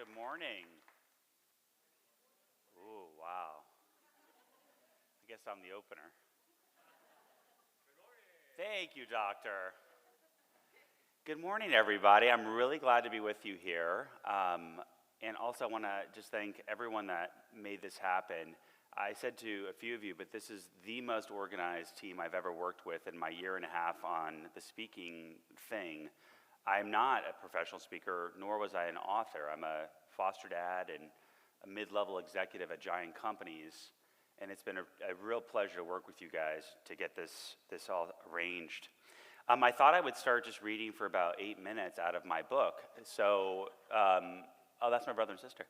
Good morning. Ooh, wow. I guess I'm the opener. Thank you, Doctor. Good morning, everybody. I'm really glad to be with you here. And also, I want to just thank everyone that made this happen. I said to a few of you, but this is the most organized team I've ever worked with in my year and a half on the speaking thing. I'm not a professional speaker, nor was I an author. I'm a foster dad and a mid-level executive at giant companies, and it's been a real pleasure to work with you guys to get this all arranged. I thought I would start just reading for about 8 minutes out of my book. So, oh, that's my brother and sister.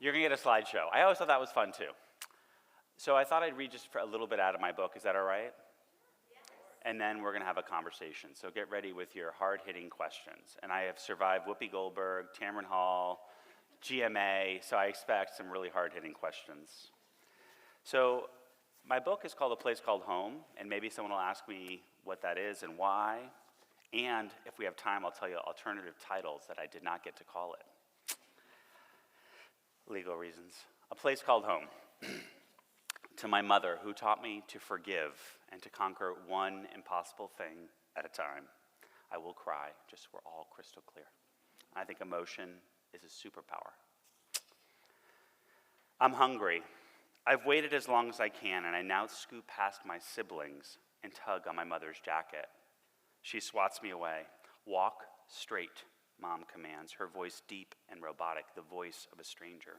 You're gonna get a slideshow. I always thought that was fun too. So I thought I'd read just for a little bit out of my book. Is that all right? And then we're going to have a conversation. So get ready with your hard-hitting questions. And I have survived Whoopi Goldberg, Tamron Hall, GMA, so I expect some really hard-hitting questions. So my book is called A Place Called Home, and maybe someone will ask me what that is and why. And if we have time, I'll tell you alternative titles that I did not get to call it. Legal reasons. A Place Called Home. To my mother, who taught me to forgive and to conquer one impossible thing at a time. I will cry, just so we're all crystal clear. I think emotion is a superpower. I'm hungry. I've waited as long as I can, and I now scoop past my siblings and tug on my mother's jacket. She swats me away. Walk straight, Mom commands, her voice deep and robotic, the voice of a stranger.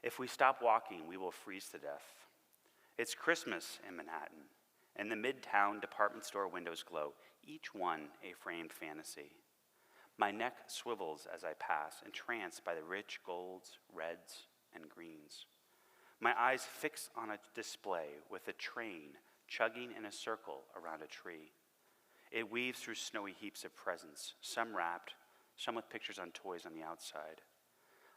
If we stop walking, we will freeze to death. It's Christmas in Manhattan, and the Midtown department store windows glow, each one a framed fantasy. My neck swivels as I pass, entranced by the rich golds, reds, and greens. My eyes fix on a display with a train chugging in a circle around a tree. It weaves through snowy heaps of presents, some wrapped, some with pictures on toys on the outside.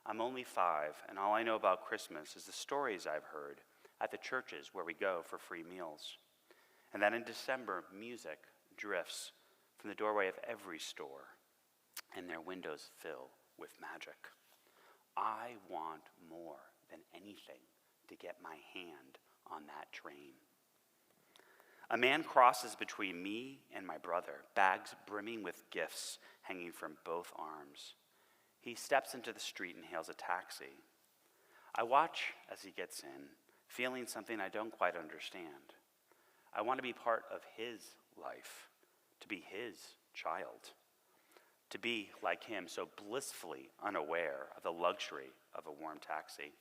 I'm only 5, and all I know about Christmas is the stories I've heard at the churches where we go for free meals. And that in December, music drifts from the doorway of every store, and their windows fill with magic. I want more than anything to get my hand on that train. A man crosses between me and my brother, bags brimming with gifts hanging from both arms. He steps into the street and hails a taxi. I watch as he gets in, feeling something I don't quite understand. I want to be part of his life, to be his child, to be like him, so blissfully unaware of the luxury of a warm taxi.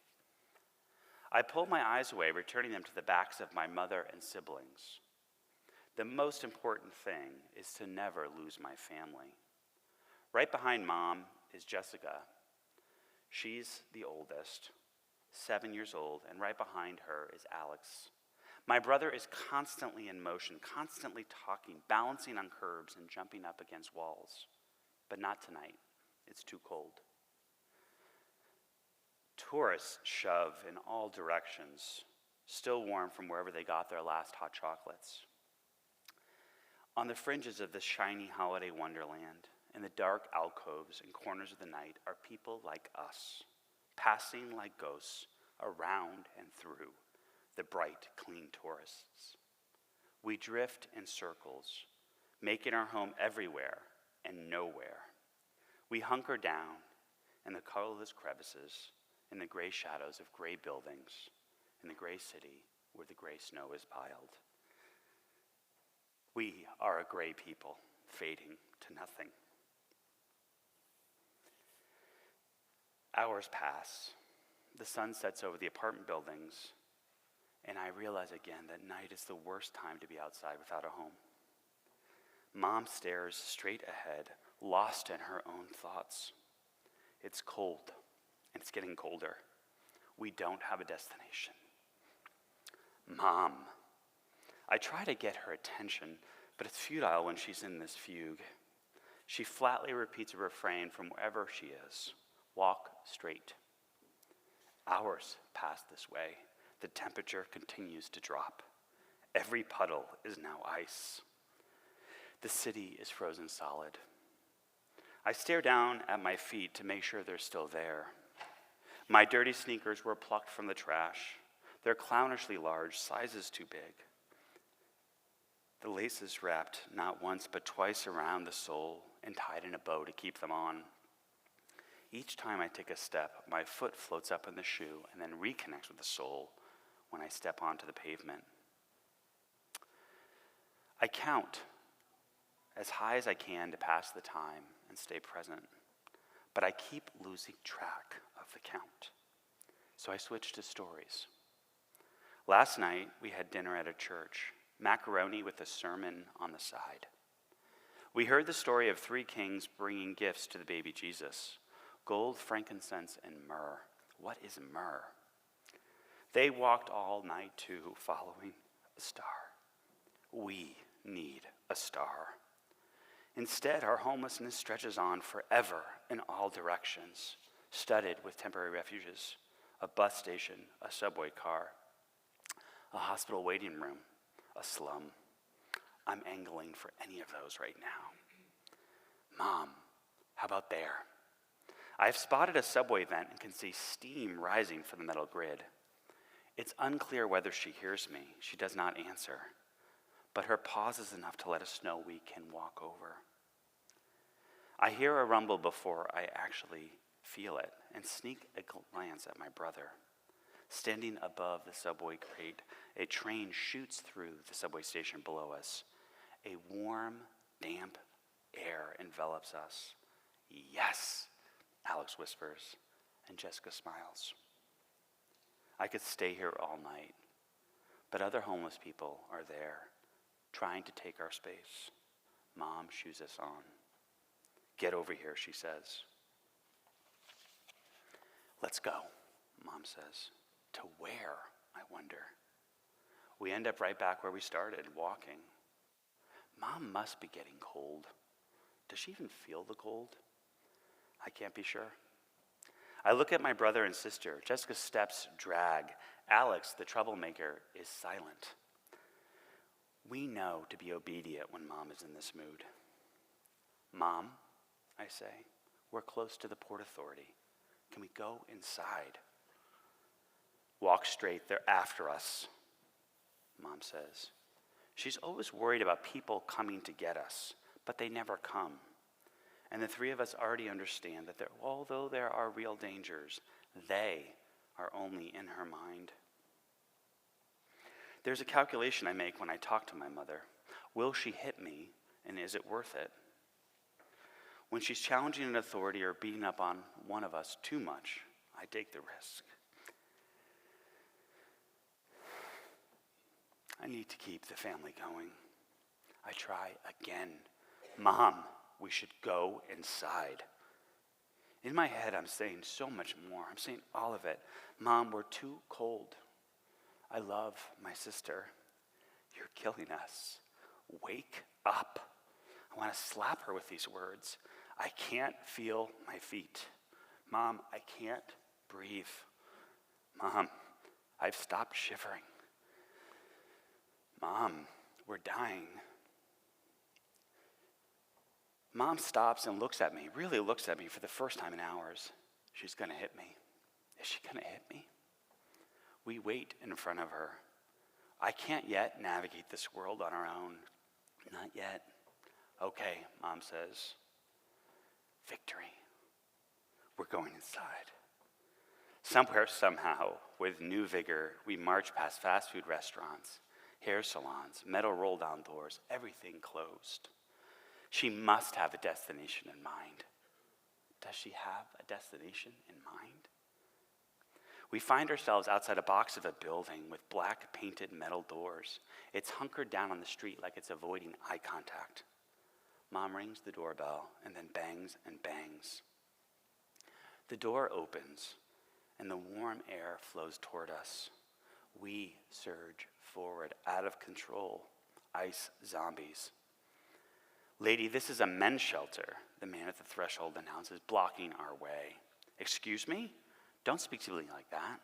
I pull my eyes away, returning them to the backs of my mother and siblings. The most important thing is to never lose my family. Right behind Mom is Jessica. She's the oldest, 7 years old, and right behind her is Alex. My brother is constantly in motion, constantly talking, balancing on curbs and jumping up against walls. But not tonight. It's too cold. Tourists shove in all directions, still warm from wherever they got their last hot chocolates. On the fringes of this shiny holiday wonderland, in the dark alcoves and corners of the night, are people like us, passing like ghosts around and through the bright, clean tourists. We drift in circles, making our home everywhere and nowhere. We hunker down in the colorless crevices, in the gray shadows of gray buildings, in the gray city where the gray snow is piled. We are a gray people, fading to nothing. Hours pass. The sun sets over the apartment buildings, and I realize again that night is the worst time to be outside without a home. Mom stares straight ahead, lost in her own thoughts. It's cold, and it's getting colder. We don't have a destination. Mom. I try to get her attention, but it's futile when she's in this fugue. She flatly repeats a refrain from wherever she is. Walk straight. Hours pass this way. The temperature continues to drop. Every puddle is now ice. The city is frozen solid. I stare down at my feet to make sure they're still there. My dirty sneakers were plucked from the trash. They're clownishly large, sizes too big. The laces wrapped not once but twice around the sole and tied in a bow to keep them on. Each time I take a step, my foot floats up in the shoe and then reconnects with the sole when I step onto the pavement. I count as high as I can to pass the time and stay present, but I keep losing track of the count. So I switch to stories. Last night, we had dinner at a church, macaroni with a sermon on the side. We heard the story of 3 kings bringing gifts to the baby Jesus: gold, frankincense, and myrrh. What is myrrh? They walked all night too, following a star. We need a star. Instead, our homelessness stretches on forever in all directions, studded with temporary refuges, a bus station, a subway car, a hospital waiting room, a slum. I'm angling for any of those right now. Mom, how about there? I've spotted a subway vent and can see steam rising from the metal grid. It's unclear whether she hears me. She does not answer, but her pause is enough to let us know we can walk over. I hear a rumble before I actually feel it and sneak a glance at my brother. Standing above the subway grate, a train shoots through the subway station below us. A warm, damp air envelops us. Yes, Alex whispers, and Jessica smiles. I could stay here all night, but other homeless people are there, trying to take our space. Mom shoos us on. Get over here, she says. Let's go, Mom says. To where, I wonder? We end up right back where we started, walking. Mom must be getting cold. Does she even feel the cold? I can't be sure. I look at my brother and sister. Jessica's steps drag. Alex, the troublemaker, is silent. We know to be obedient when Mom is in this mood. Mom, I say, we're close to the Port Authority. Can we go inside? Walk straight, they're after us, Mom says. She's always worried about people coming to get us, but they never come. And the 3 of us already understand that although there are real dangers, they are only in her mind. There's a calculation I make when I talk to my mother. Will she hit me, and is it worth it? When she's challenging an authority or beating up on one of us too much, I take the risk. I need to keep the family going. I try again. Mom, we should go inside. In my head, I'm saying so much more. I'm saying all of it. Mom, we're too cold. I love my sister. You're killing us. Wake up. I want to slap her with these words. I can't feel my feet. Mom, I can't breathe. Mom, I've stopped shivering. Mom, we're dying. Mom stops and looks at me, really looks at me for the first time in hours. She's going to hit me. Is she going to hit me? We wait in front of her. I can't yet navigate this world on our own. Not yet. Okay, Mom says. Victory. We're going inside. Somewhere, somehow, with new vigor, we march past fast food restaurants, hair salons, metal roll-down doors, everything closed. She must have a destination in mind. Does she have a destination in mind? We find ourselves outside a box of a building with black painted metal doors. It's hunkered down on the street like it's avoiding eye contact. Mom rings the doorbell and then bangs and bangs. The door opens and the warm air flows toward us. We surge forward, out of control, ice zombies. Lady, this is a men's shelter, the man at the threshold announces, blocking our way. Excuse me? Don't speak to me like that.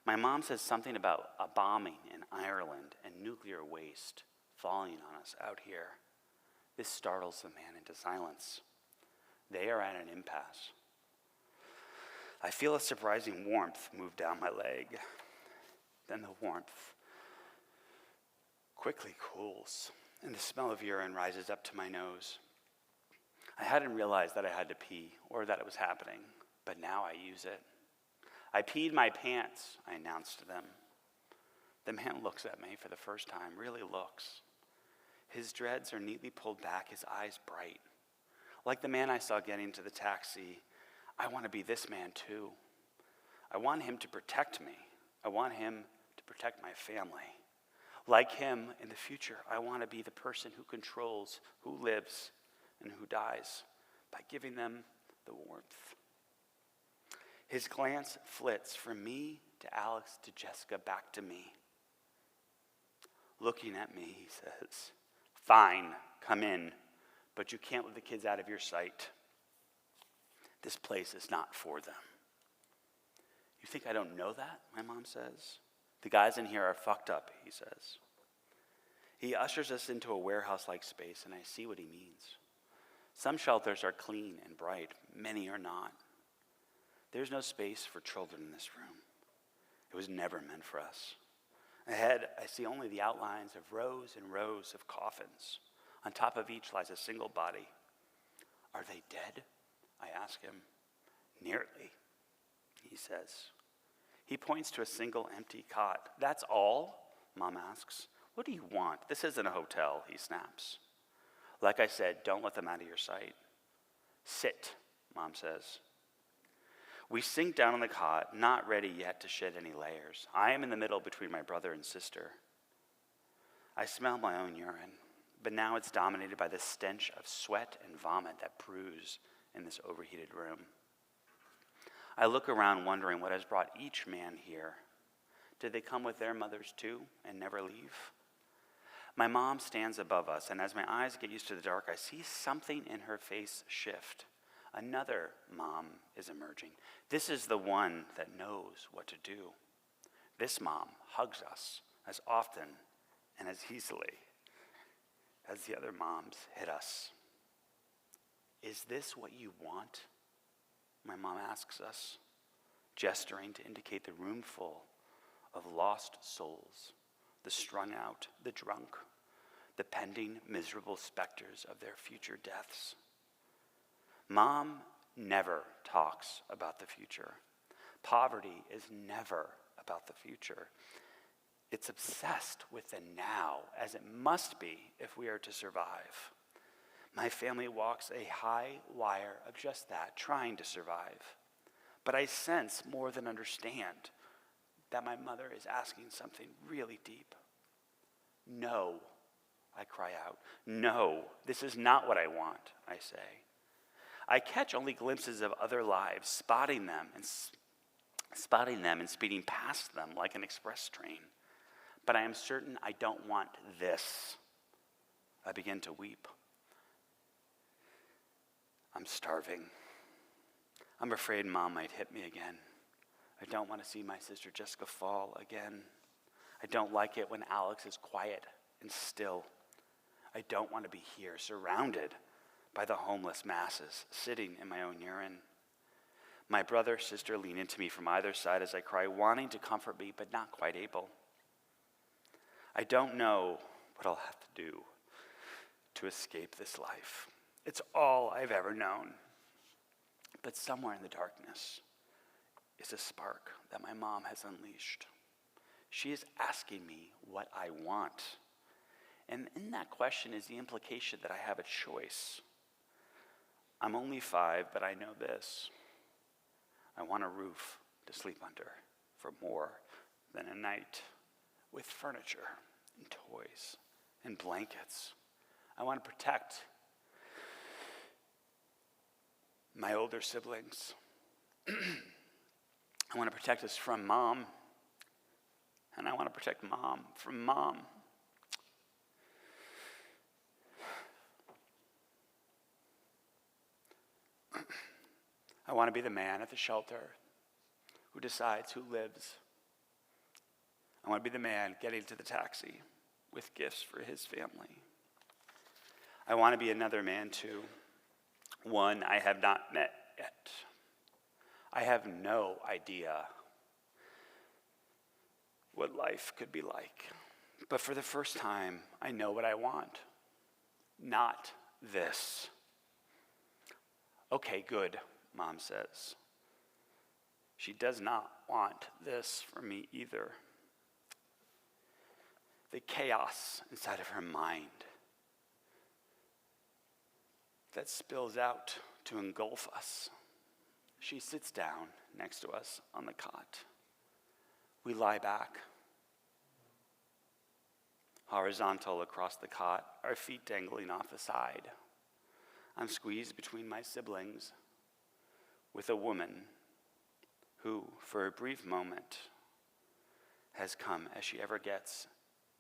My mom says something about a bombing in Ireland and nuclear waste falling on us out here. This startles the man into silence. They are at an impasse. I feel a surprising warmth move down my leg. Then the warmth quickly cools, and the smell of urine rises up to my nose. I hadn't realized that I had to pee or that it was happening, but now I use it. I peed my pants, I announced to them. The man looks at me for the first time, really looks. His dreads are neatly pulled back, his eyes bright. Like the man I saw getting into the taxi, I want to be this man too. I want him to protect me. I want him to protect my family. Like him, in the future, I want to be the person who controls who lives and who dies by giving them the warmth. His glance flits from me to Alex to Jessica back to me. Looking at me, he says, "Fine, come in, but you can't let the kids out of your sight. This place is not for them." "You think I don't know that?" my mom says. "The guys in here are fucked up," he says. He ushers us into a warehouse-like space, and I see what he means. Some shelters are clean and bright. Many are not. There's no space for children in this room. It was never meant for us. Ahead, I see only the outlines of rows and rows of coffins. On top of each lies a single body. "Are they dead?" I ask him. "Nearly," he says. He points to a single empty cot. "That's all?" Mom asks. "What do you want? This isn't a hotel," he snaps. "Like I said, don't let them out of your sight." "Sit," Mom says. We sink down on the cot, not ready yet to shed any layers. I am in the middle between my brother and sister. I smell my own urine, but now it's dominated by the stench of sweat and vomit that brews in this overheated room. I look around wondering what has brought each man here. Did they come with their mothers too and never leave? My mom stands above us, and as my eyes get used to the dark, I see something in her face shift. Another mom is emerging. This is the one that knows what to do. This mom hugs us as often and as easily as the other moms hit us. "Is this what you want?" my mom asks us, gesturing to indicate the room full of lost souls, the strung out, the drunk, the pending miserable specters of their future deaths. Mom never talks about the future. Poverty is never about the future. It's obsessed with the now, as it must be if we are to survive. My family walks a high wire of just that, trying to survive. But I sense more than understand that my mother is asking something really deep. "No," I cry out. "No, this is not what I want," I say. I catch only glimpses of other lives, spotting them and speeding past them like an express train. But I am certain I don't want this. I begin to weep. I'm starving. I'm afraid Mom might hit me again. I don't want to see my sister Jessica fall again. I don't like it when Alex is quiet and still. I don't want to be here, surrounded by the homeless masses, sitting in my own urine. My brother, sister lean into me from either side as I cry, wanting to comfort me, but not quite able. I don't know what I'll have to do to escape this life. It's all I've ever known. But somewhere in the darkness is a spark that my mom has unleashed. She is asking me what I want. And in that question is the implication that I have a choice. I'm only 5, but I know this. I want a roof to sleep under for more than a night, with furniture and toys and blankets. I want to protect my older siblings. I want to protect us from Mom, and I want to protect Mom from Mom. I want to be the man at the shelter who decides who lives. I want to be the man getting to the taxi with gifts for his family. I want to be another man too, one I have not met yet. I have no idea what life could be like. But for the first time, I know what I want. Not this. Okay, good, Mom says. She does not want this for me either. The chaos inside of her mind that spills out to engulf us. She sits down next to us on the cot. We lie back, horizontal across the cot, our feet dangling off the side. I'm squeezed between my siblings with a woman who, for a brief moment, has come as she ever gets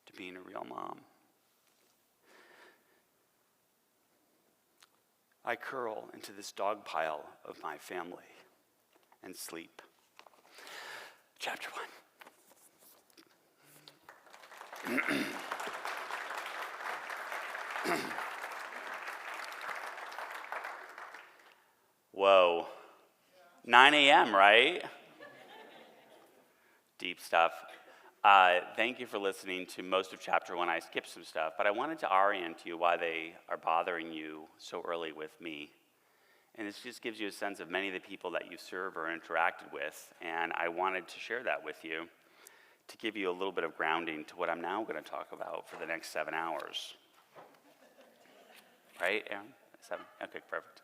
to being a real mom. I curl into this dog pile of my family and sleep. Chapter 1. Whoa. 9 a.m., right? Deep stuff. Thank you for listening to most of chapter 1. I skipped some stuff, but I wanted to orient you why they are bothering you so early with me. And this just gives you a sense of many of the people that you serve or interacted with, and I wanted to share that with you to give you a little bit of grounding to what I'm now going to talk about for the next 7 hours. Right, Aaron? 7? Okay, perfect.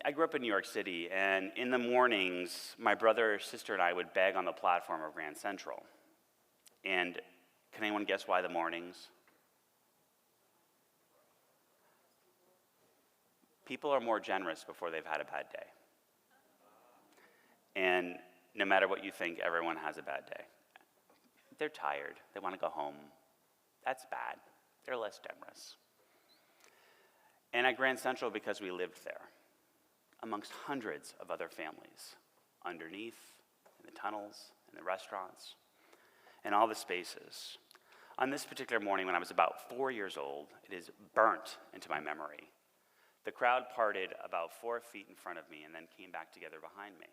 I grew up in New York City, and in the mornings, my brother, sister, and I would beg on the platform of Grand Central. And can anyone guess why the mornings? People are more generous before they've had a bad day. And no matter what you think, everyone has a bad day. They're tired. They want to go home. That's bad. They're less generous. And at Grand Central, because we lived there, amongst hundreds of other families, underneath, in the tunnels, in the restaurants, and all the spaces. On this particular morning when I was about 4 years old, it is burnt into my memory. The crowd parted about 4 feet in front of me and then came back together behind me.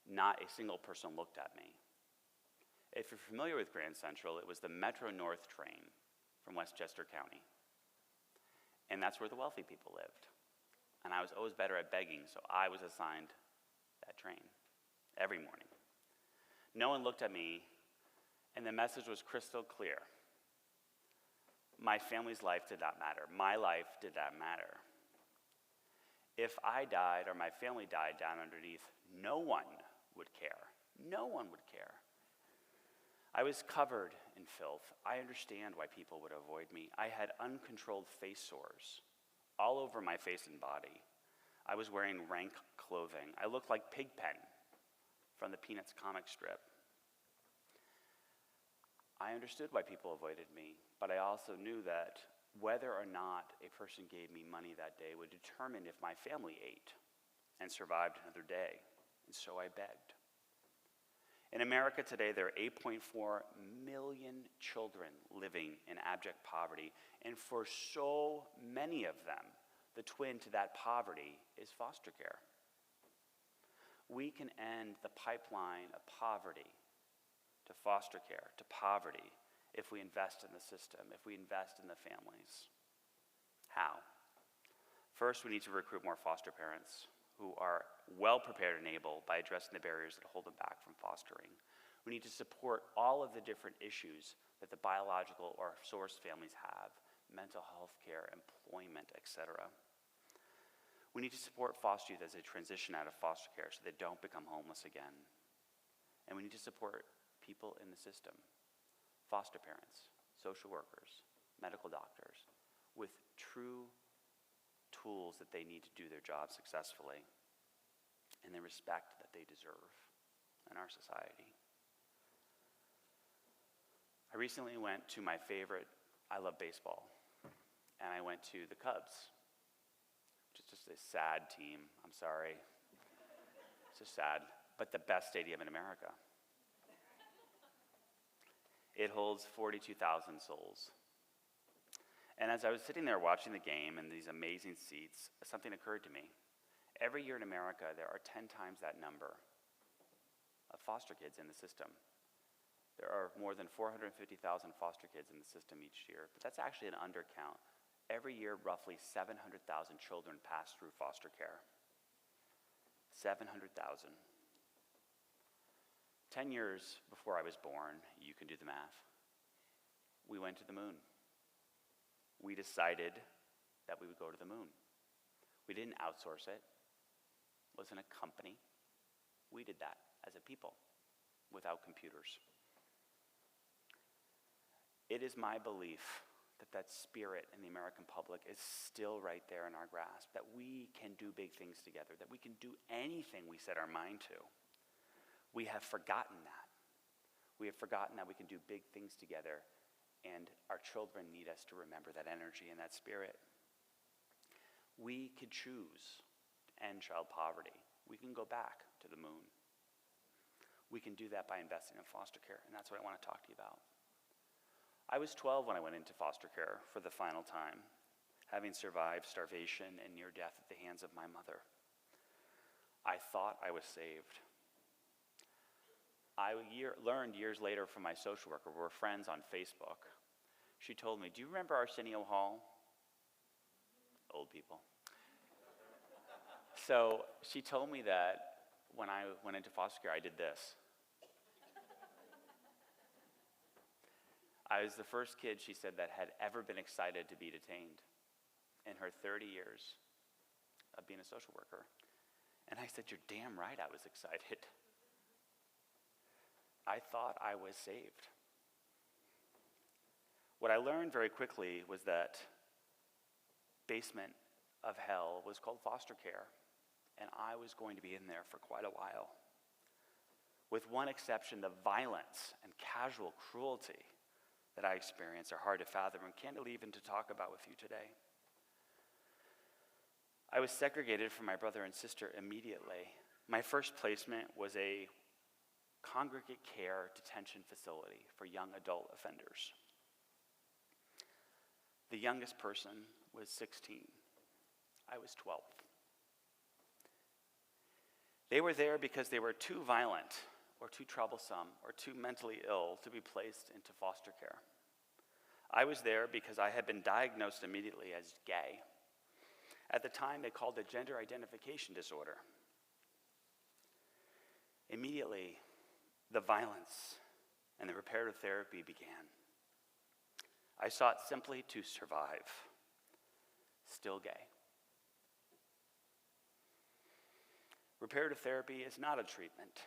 Not a single person looked at me. If you're familiar with Grand Central, it was the Metro North train from Westchester County. And that's where the wealthy people lived. And I was always better at begging, so I was assigned that train every morning. No one looked at me, and the message was crystal clear. My family's life did not matter. My life did not matter. If I died or my family died down underneath, no one would care. No one would care. I was covered in filth. I understand why people would avoid me. I had uncontrolled face sores all over my face and body. I was wearing rank clothing. I looked like Pigpen from the Peanuts comic strip. I understood why people avoided me, but I also knew that whether or not a person gave me money that day would determine if my family ate and survived another day, and so I begged. In America today, there are 8.4 million children living in abject poverty, and for so many of them, the twin to that poverty is foster care. We can end the pipeline of poverty to foster care, to poverty, if we invest in the system, if we invest in the families. How? First, we need to recruit more foster parents who are well prepared and able by addressing the barriers that hold them back from fostering. We need to support all of the different issues that the biological or source families have, mental health care, employment, etc. We need to support foster youth as they transition out of foster care so they don't become homeless again. And we need to support people in the system, foster parents, social workers, medical doctors, with true tools that they need to do their job successfully and the respect that they deserve in our society. I recently went to my favorite, I love baseball, and I went to the Cubs, which is just a sad team, I'm sorry. It's just sad, but the best stadium in America. It holds 42,000 souls. And as I was sitting there watching the game in these amazing seats, something occurred to me. Every year in America, there are 10 times that number of foster kids in the system. There are more than 450,000 foster kids in the system each year, but that's actually an undercount. Every year, roughly 700,000 children pass through foster care. 700,000. 10 years before I was born, you can do the math, we went to the moon. We decided that we would go to the moon. We didn't outsource it. It wasn't a company. We did that as a people without computers. It is my belief that spirit in the American public is still right there in our grasp, that we can do big things together, that we can do anything we set our mind to. We have forgotten that. We have forgotten that we can do big things together, and our children need us to remember that energy and that spirit. We could choose to end child poverty. We can go back to the moon. We can do that by investing in foster care, and that's what I want to talk to you about. I was 12 when I went into foster care for the final time, having survived starvation and near death at the hands of my mother. I thought I was saved. I learned years later from my social worker, we were friends on Facebook. She told me, "Do you remember Arsenio Hall?" Old people. So she told me that when I went into foster care, I did this. I was the first kid, she said, that had ever been excited to be detained in her 30 years of being a social worker. And I said, "You're damn right I was excited." I thought I was saved. What I learned very quickly was that basement of hell was called foster care, and I was going to be in there for quite a while. With one exception, the violence and casual cruelty that I experienced are hard to fathom and can't even to talk about with you today. I was segregated from my brother and sister immediately. My first placement was a congregate care detention facility for young adult offenders. The youngest person was 16. I was 12. They were there because they were too violent or too troublesome or too mentally ill to be placed into foster care. I was there because I had been diagnosed immediately as gay. At the time, they called it gender identification disorder. Immediately, the violence and the reparative therapy began. I sought simply to survive, still gay. Reparative therapy is not a treatment.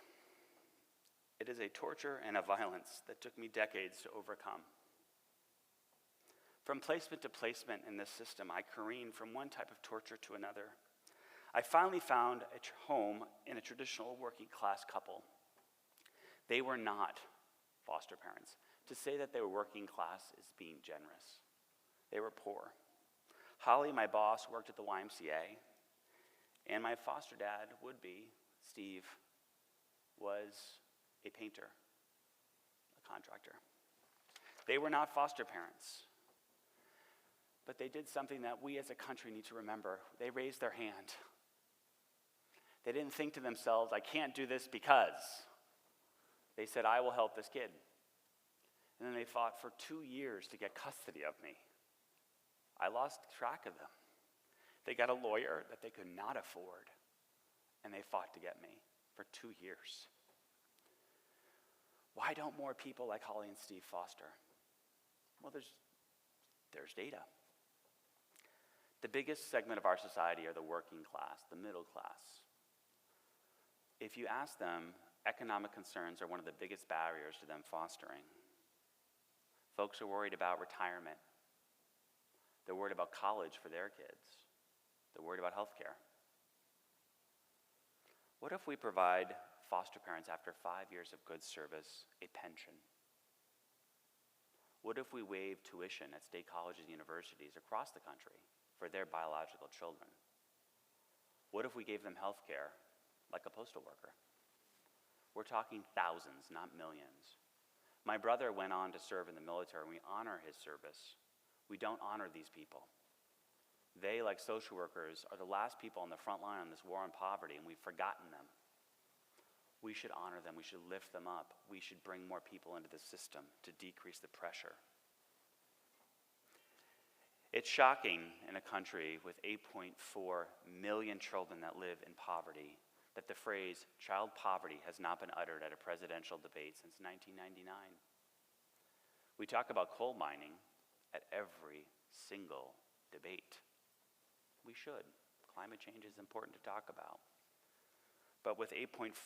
It is a torture and a violence that took me decades to overcome. From placement to placement in this system, I careened from one type of torture to another. I finally found a home in a traditional working class couple. They were not foster parents. To say that they were working class is being generous. They were poor. Holly, my boss, worked at the YMCA, and my foster dad, would-be, Steve, was a painter, a contractor. They were not foster parents, but they did something that we as a country need to remember. They raised their hand. They didn't think to themselves, "I can't do this because." They said, "I will help this kid." And then they fought for 2 years to get custody of me. I lost track of them. They got a lawyer that they could not afford, and they fought to get me for 2 years. Why don't more people like Holly and Steve foster? Well, there's data. The biggest segment of our society are the working class, the middle class. If you ask them, economic concerns are one of the biggest barriers to them fostering. Folks are worried about retirement. They're worried about college for their kids. They're worried about health care. What if we provide foster parents, after 5 years of good service, a pension? What if we waive tuition at state colleges and universities across the country for their biological children? What if we gave them health care like a postal worker? We're talking thousands, not millions. My brother went on to serve in the military, and we honor his service. We don't honor these people. They, like social workers, are the last people on the front line on this war on poverty, and we've forgotten them. We should honor them. We should lift them up. We should bring more people into the system to decrease the pressure. It's shocking in a country with 8.4 million children that live in poverty that the phrase child poverty has not been uttered at a presidential debate since 1999. We talk about coal mining at every single debate. We should. Climate change is important to talk about. But with 8.4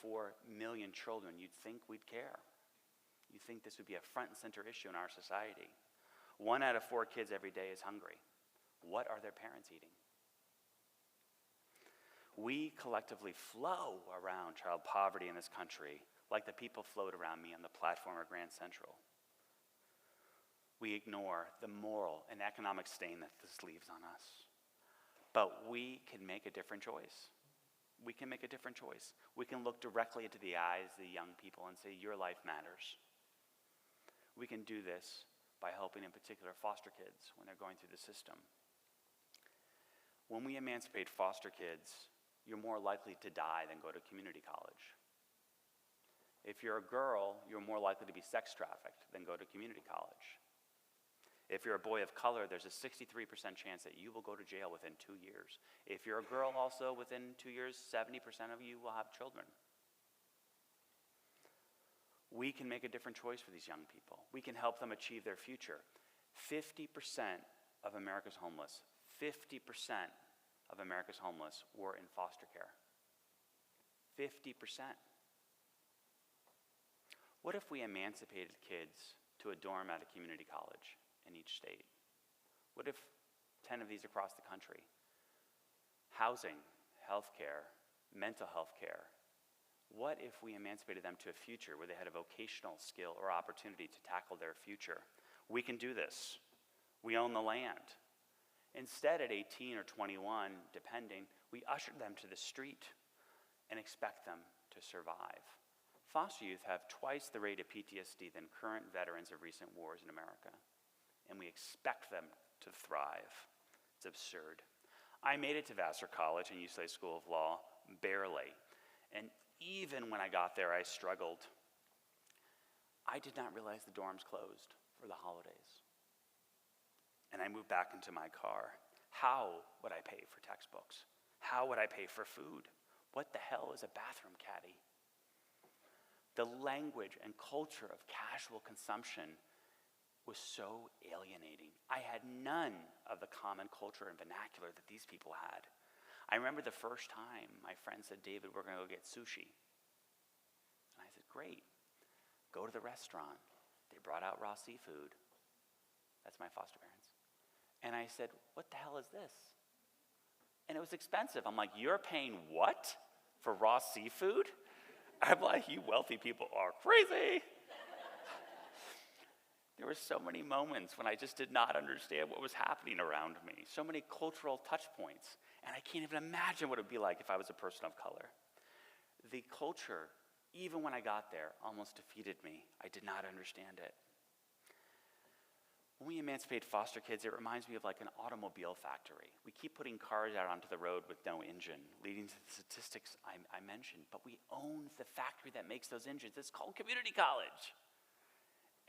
million children, you'd think we'd care. You'd think this would be a front and center issue in our society. 1 out of 4 kids every day is hungry. What are their parents eating? We collectively flow around child poverty in this country like the people float around me on the platform of Grand Central. We ignore the moral and economic stain that this leaves on us. But we can make a different choice. We can make a different choice. We can look directly into the eyes of the young people and say, your life matters. We can do this by helping, in particular, foster kids when they're going through the system. When we emancipate foster kids, you're more likely to die than go to community college. If you're a girl, you're more likely to be sex trafficked than go to community college. If you're a boy of color, there's a 63% chance that you will go to jail within 2 years. If you're a girl also, within 2 years, 70% of you will have children. We can make a different choice for these young people. We can help them achieve their future. 50% of America's homeless, 50% of America's homeless were in foster care. 50%. What if we emancipated kids to a dorm at a community college in each state? What if 10 of these across the country? Housing, healthcare, mental health care. What if we emancipated them to a future where they had a vocational skill or opportunity to tackle their future? We can do this. We own the land. Instead, at 18 or 21, depending, we usher them to the street and expect them to survive. Foster youth have twice the rate of PTSD than current veterans of recent wars in America, and we expect them to thrive. It's absurd. I made it to Vassar College and UCLA School of Law, barely. And even when I got there, I struggled. I did not realize the dorms closed for the holidays. And I moved back into my car. How would I pay for textbooks? How would I pay for food? What the hell is a bathroom caddy? The language and culture of casual consumption was so alienating. I had none of the common culture and vernacular that these people had. I remember the first time my friend said, David, we're going to go get sushi. And I said, great. Go to the restaurant. They brought out raw seafood. That's my foster parents. And I said, what the hell is this? And it was expensive. I'm like, you're paying what for raw seafood? I'm like, you wealthy people are crazy. There were so many moments when I just did not understand what was happening around me. So many cultural touch points. And I can't even imagine what it would be like if I was a person of color. The culture, even when I got there, almost defeated me. I did not understand it. When we emancipate foster kids, it reminds me of like an automobile factory. We keep putting cars out onto the road with no engine, leading to the statistics I mentioned. But we own the factory that makes those engines. It's called community college.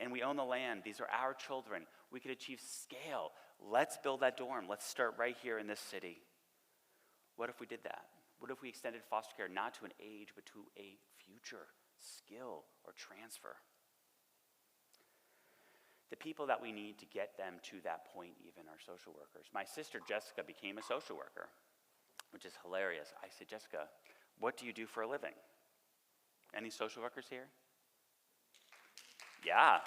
And we own the land. These are our children. We could achieve scale. Let's build that dorm. Let's start right here in this city. What if we did that? What if we extended foster care not to an age, but to a future skill or transfer? The people that we need to get them to that point even are social workers. My sister Jessica became a social worker, which is hilarious. I said, Jessica, what do you do for a living? Any social workers here? Yeah.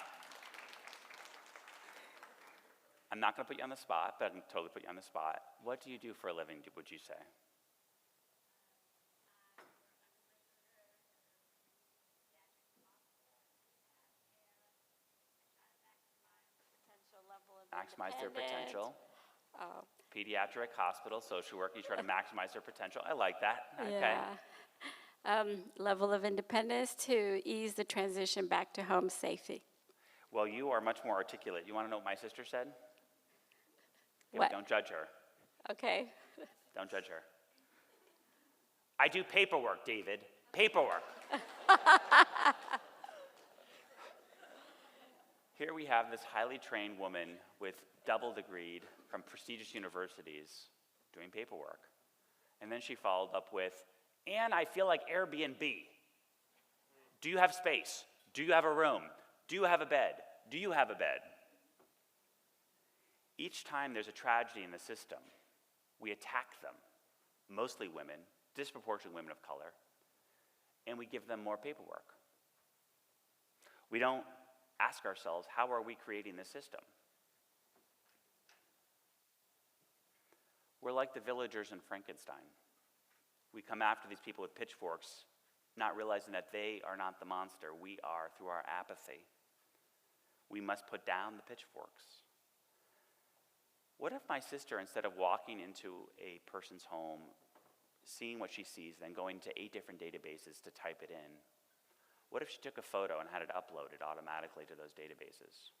I'm not going to put you on the spot, but I can totally put you on the spot. What do you do for a living, would you say? Maximize their potential. Pediatric hospital, social work, you try to maximize their potential. I like that. Okay. Yeah. Level of independence to ease the transition back to home safety. Well, you are much more articulate. You want to know what my sister said? Okay, What? don't judge her. Okay. Don't judge her. I do paperwork, David. Paperwork. Here we have this highly trained woman with double degreed from prestigious universities doing paperwork. And then she followed up with, and I feel like Airbnb. Do you have space? Do you have a room? Do you have a bed? Do you have a bed? Each time there's a tragedy in the system, we attack them, mostly women, disproportionately women of color, and we give them more paperwork. We don't ask ourselves, how are we creating this system? We're like the villagers in Frankenstein. We come after these people with pitchforks, not realizing that they are not the monster. We are through our apathy. We must put down the pitchforks. What if my sister, instead of walking into a person's home, seeing what she sees, then going to 8 different databases to type it in, what if she took a photo and had it uploaded automatically to those databases?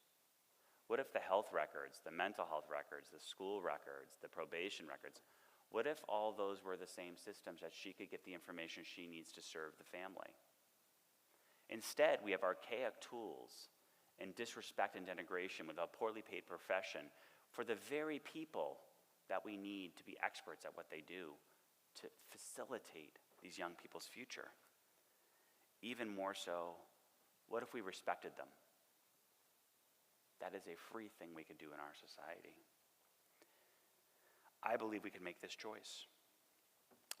What if the health records, the mental health records, the school records, the probation records, what if all those were the same systems that she could get the information she needs to serve the family? Instead, we have archaic tools and disrespect and denigration with a poorly paid profession for the very people that we need to be experts at what they do to facilitate these young people's future. Even more so, what if we respected them? That is a free thing we could do in our society. I believe we can make this choice,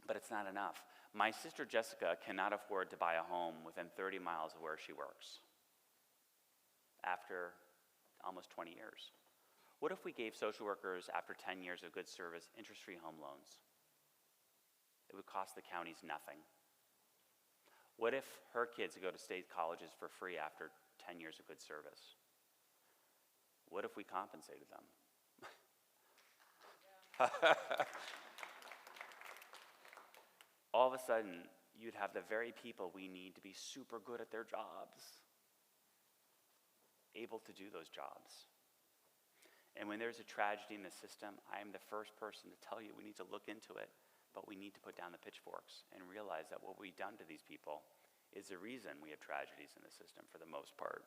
but it's not enough. My sister Jessica cannot afford to buy a home within 30 miles of where she works after almost 20 years. What if we gave social workers, after 10 years of good service, interest-free home loans? It would cost the counties nothing. What if her kids could go to state colleges for free after 10 years of good service? What if we compensated them? All of a sudden, you'd have the very people we need to be super good at their jobs, able to do those jobs. And when there's a tragedy in the system, I am the first person to tell you we need to look into it, but we need to put down the pitchforks and realize that what we've done to these people is the reason we have tragedies in the system for the most part.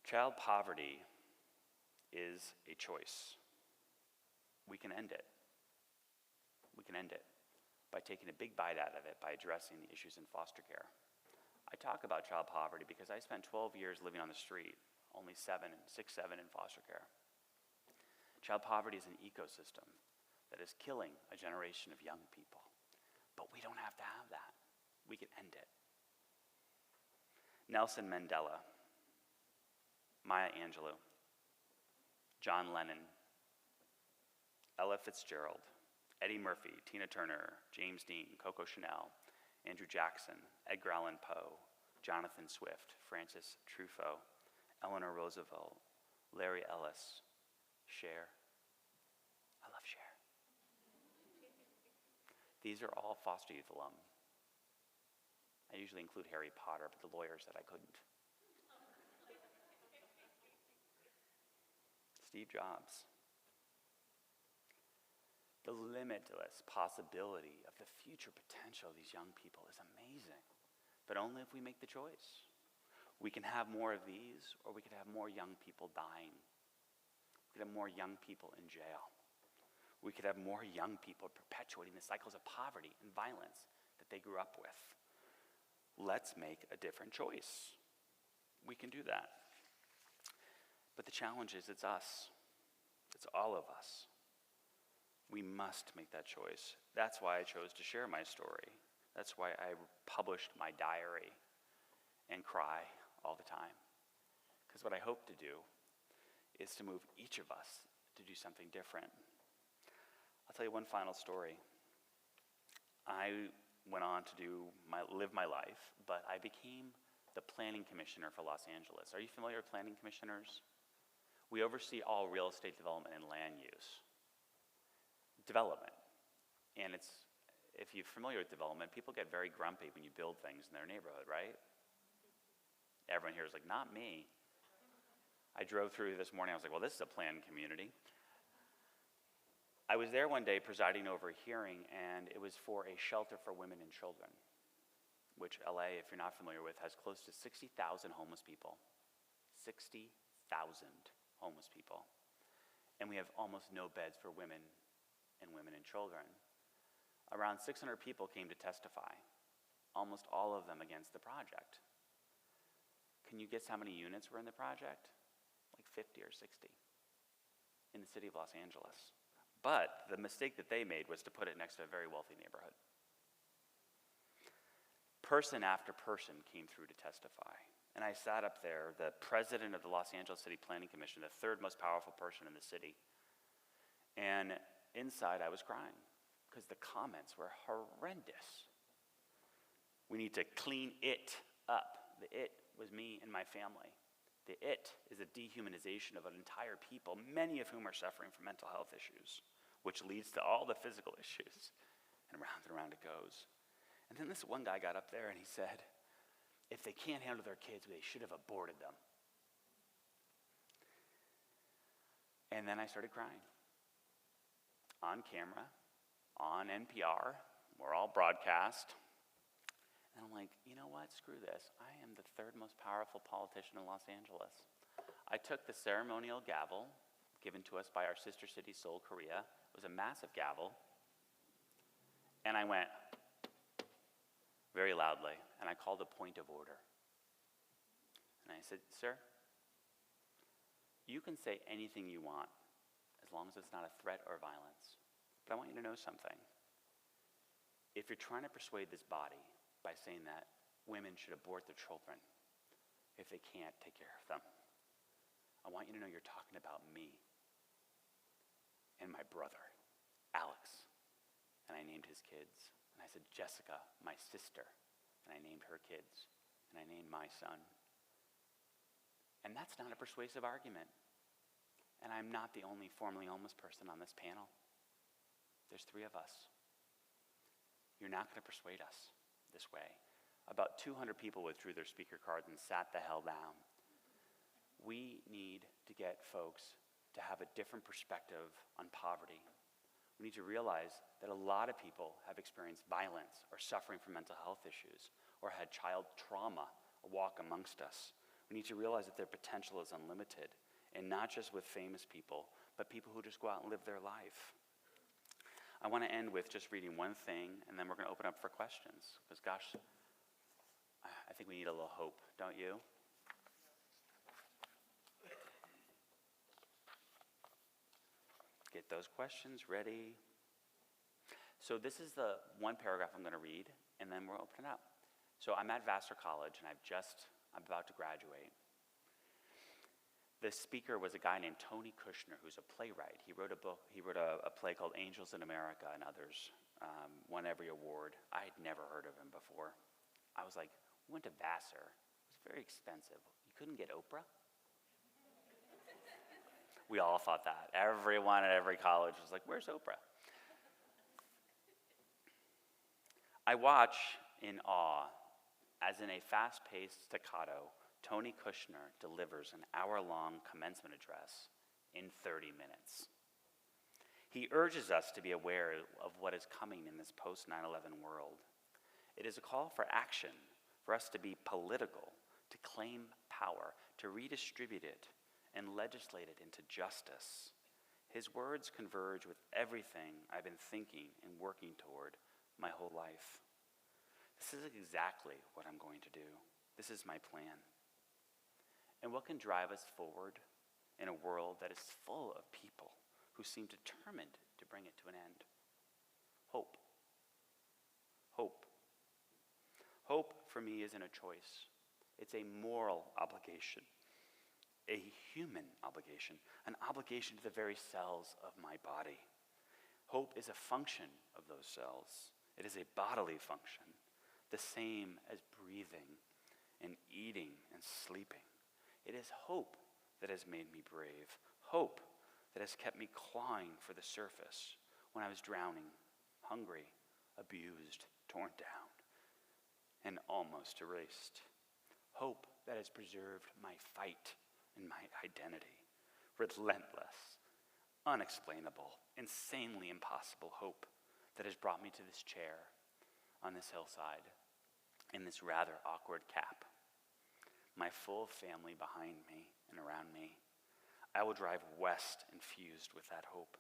Child poverty is a choice. We can end it. We can end it by taking a big bite out of it, by addressing the issues in foster care. I talk about child poverty because I spent 12 years living on the street, only 6, 7 in foster care. Child poverty is an ecosystem that is killing a generation of young people. But we don't have to have that. We can end it. Nelson Mandela, Maya Angelou, John Lennon, Ella Fitzgerald, Eddie Murphy, Tina Turner, James Dean, Coco Chanel, Andrew Jackson, Edgar Allan Poe, Jonathan Swift, Francis Truffaut, Eleanor Roosevelt, Larry Ellis, Cher. I love Cher. These are all foster youth alum. I usually include Harry Potter, but the lawyer said I couldn't. Steve Jobs. The limitless possibility of the future potential of these young people is amazing, but only if we make the choice. We can have more of these, or we could have more young people dying. We could have more young people in jail. We could have more young people perpetuating the cycles of poverty and violence that they grew up with. Let's make a different choice. We can do that. But the challenge is it's us. It's all of us. We must make that choice. That's why I chose to share my story. That's why I published my diary and cry all the time. Because what I hope to do is to move each of us to do something different. I'll tell you one final story. I went on to live my life, but I became the planning commissioner for Los Angeles. Are you familiar with planning commissioners? We oversee all real estate development and land use. Development. And if you're familiar with development, people get very grumpy when you build things in their neighborhood, right? Everyone here is like, not me. I drove through this morning. I was like, well, this is a planned community. I was there one day presiding over a hearing, and it was for a shelter for women and children, which LA, if you're not familiar with, has close to 60,000 homeless people. 60,000 homeless people. And we have almost no beds for women and children. Around 600 people came to testify, almost all of them against the project. Can you guess how many units were in the project? Like 50 or 60 in the city of Los Angeles. But the mistake that they made was to put it next to a very wealthy neighborhood. Person after person came through to testify. And I sat up there, the president of the Los Angeles City Planning Commission, the third most powerful person in the city. And inside I was crying because the comments were horrendous. We need to clean it up. The it was me and my family. The it is a dehumanization of an entire people, many of whom are suffering from mental health issues, which leads to all the physical issues. And around it goes. And then this one guy got up there and he said, if they can't handle their kids, they should have aborted them. And then I started crying. On camera, on NPR, we're all broadcast. And I'm like, you know what, screw this. I am the third most powerful politician in Los Angeles. I took the ceremonial gavel given to us by our sister city, Seoul, Korea. It was a massive gavel. And I went very loudly, and I called a point of order. And I said, sir, you can say anything you want as long as it's not a threat or violence. But I want you to know something. If you're trying to persuade this body by saying that women should abort their children if they can't take care of them, I want you to know you're talking about me and my brother, Alex. And I named his kids. And I said, Jessica, my sister. And I named her kids. And I named my son. And that's not a persuasive argument. And I'm not the only formerly homeless person on this panel. There's 3 of us. You're not going to persuade us this way. About 200 people withdrew their speaker cards and sat the hell down. We need to get folks to have a different perspective on poverty. We need to realize that a lot of people have experienced violence or suffering from mental health issues or had child trauma walk amongst us. We need to realize that their potential is unlimited, and not just with famous people, but people who just go out and live their life. I want to end with just reading one thing, and then we're going to open up for questions. Because gosh, I think we need a little hope, don't you? Get those questions ready. So this is the one paragraph I'm going to read, and then we'll open it up. So I'm at Vassar College, and I'm about to graduate. The speaker was a guy named Tony Kushner, who's a playwright. He wrote a book. He wrote a play called Angels in America, and others. Won every award. I had never heard of him before. I was like, we went to Vassar. It was very expensive. You couldn't get Oprah? We all thought that. Everyone at every college was like, where's Oprah? I watch in awe as in a fast-paced staccato, Tony Kushner delivers an hour-long commencement address in 30 minutes. He urges us to be aware of what is coming in this post-9/11 world. It is a call for action, for us to be political, to claim power, to redistribute it, and legislate it into justice. His words converge with everything I've been thinking and working toward my whole life. This is exactly what I'm going to do. This is my plan. And what can drive us forward in a world that is full of people who seem determined to bring it to an end? Hope. Hope. Hope for me isn't a choice. It's a moral obligation, a human obligation, an obligation to the very cells of my body. Hope is a function of those cells. It is a bodily function, the same as breathing and eating and sleeping. It is hope that has made me brave, hope that has kept me clawing for the surface when I was drowning, hungry, abused, torn down, and almost erased. Hope that has preserved my fight in my identity. Relentless, unexplainable, insanely impossible hope that has brought me to this chair on this hillside in this rather awkward cap. My full family behind me and around me. I will drive west infused with that hope.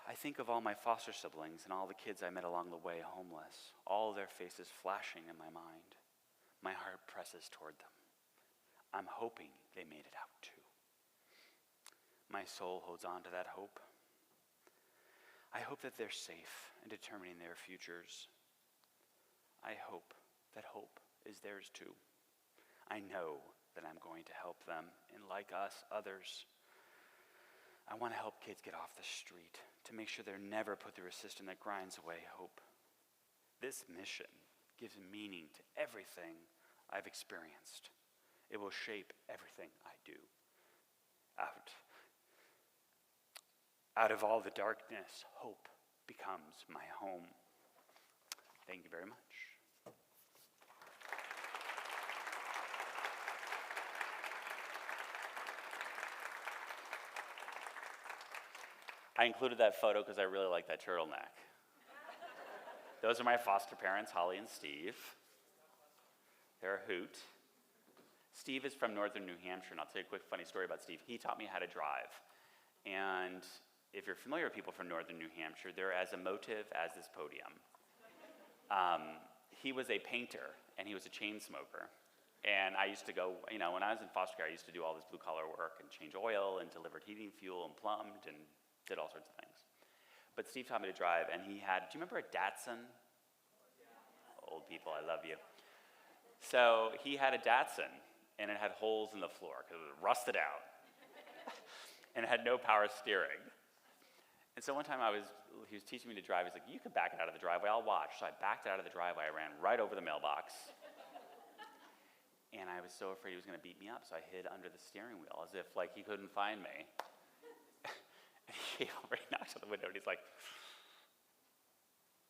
I think of all my foster siblings and all the kids I met along the way homeless, all their faces flashing in my mind. My heart presses toward them. I'm hoping they made it out too. My soul holds on to that hope. I hope that they're safe in determining their futures. I hope that hope is theirs too. I know that I'm going to help them, and like us, others. I want to help kids get off the street, to make sure they're never put through a system that grinds away hope. This mission gives meaning to everything I've experienced. It will shape everything I do. Out of all the darkness, hope becomes my home. Thank you very much. I included that photo because I really like that turtleneck. Those are my foster parents, Holly and Steve. They're a hoot. Steve is from northern New Hampshire, and I'll tell you a quick funny story about Steve. He taught me how to drive. And if you're familiar with people from northern New Hampshire, they're as emotive as this podium. He was a painter, and he was a chain smoker. And I used to go, when I was in foster care, I used to do all this blue-collar work and change oil and delivered heating fuel and plumbed and did all sorts of things. But Steve taught me to drive, and he had, do you remember a Datsun? Old people, I love you. So he had a Datsun, and it had holes in the floor because it was rusted out. And it had no power steering. And so one time he was teaching me to drive. He's like, you can back it out of the driveway, I'll watch. So I backed it out of the driveway. I ran right over the mailbox. And I was so afraid he was going to beat me up, so I hid under the steering wheel as if he couldn't find me. And he already knocked on the window, and he's like,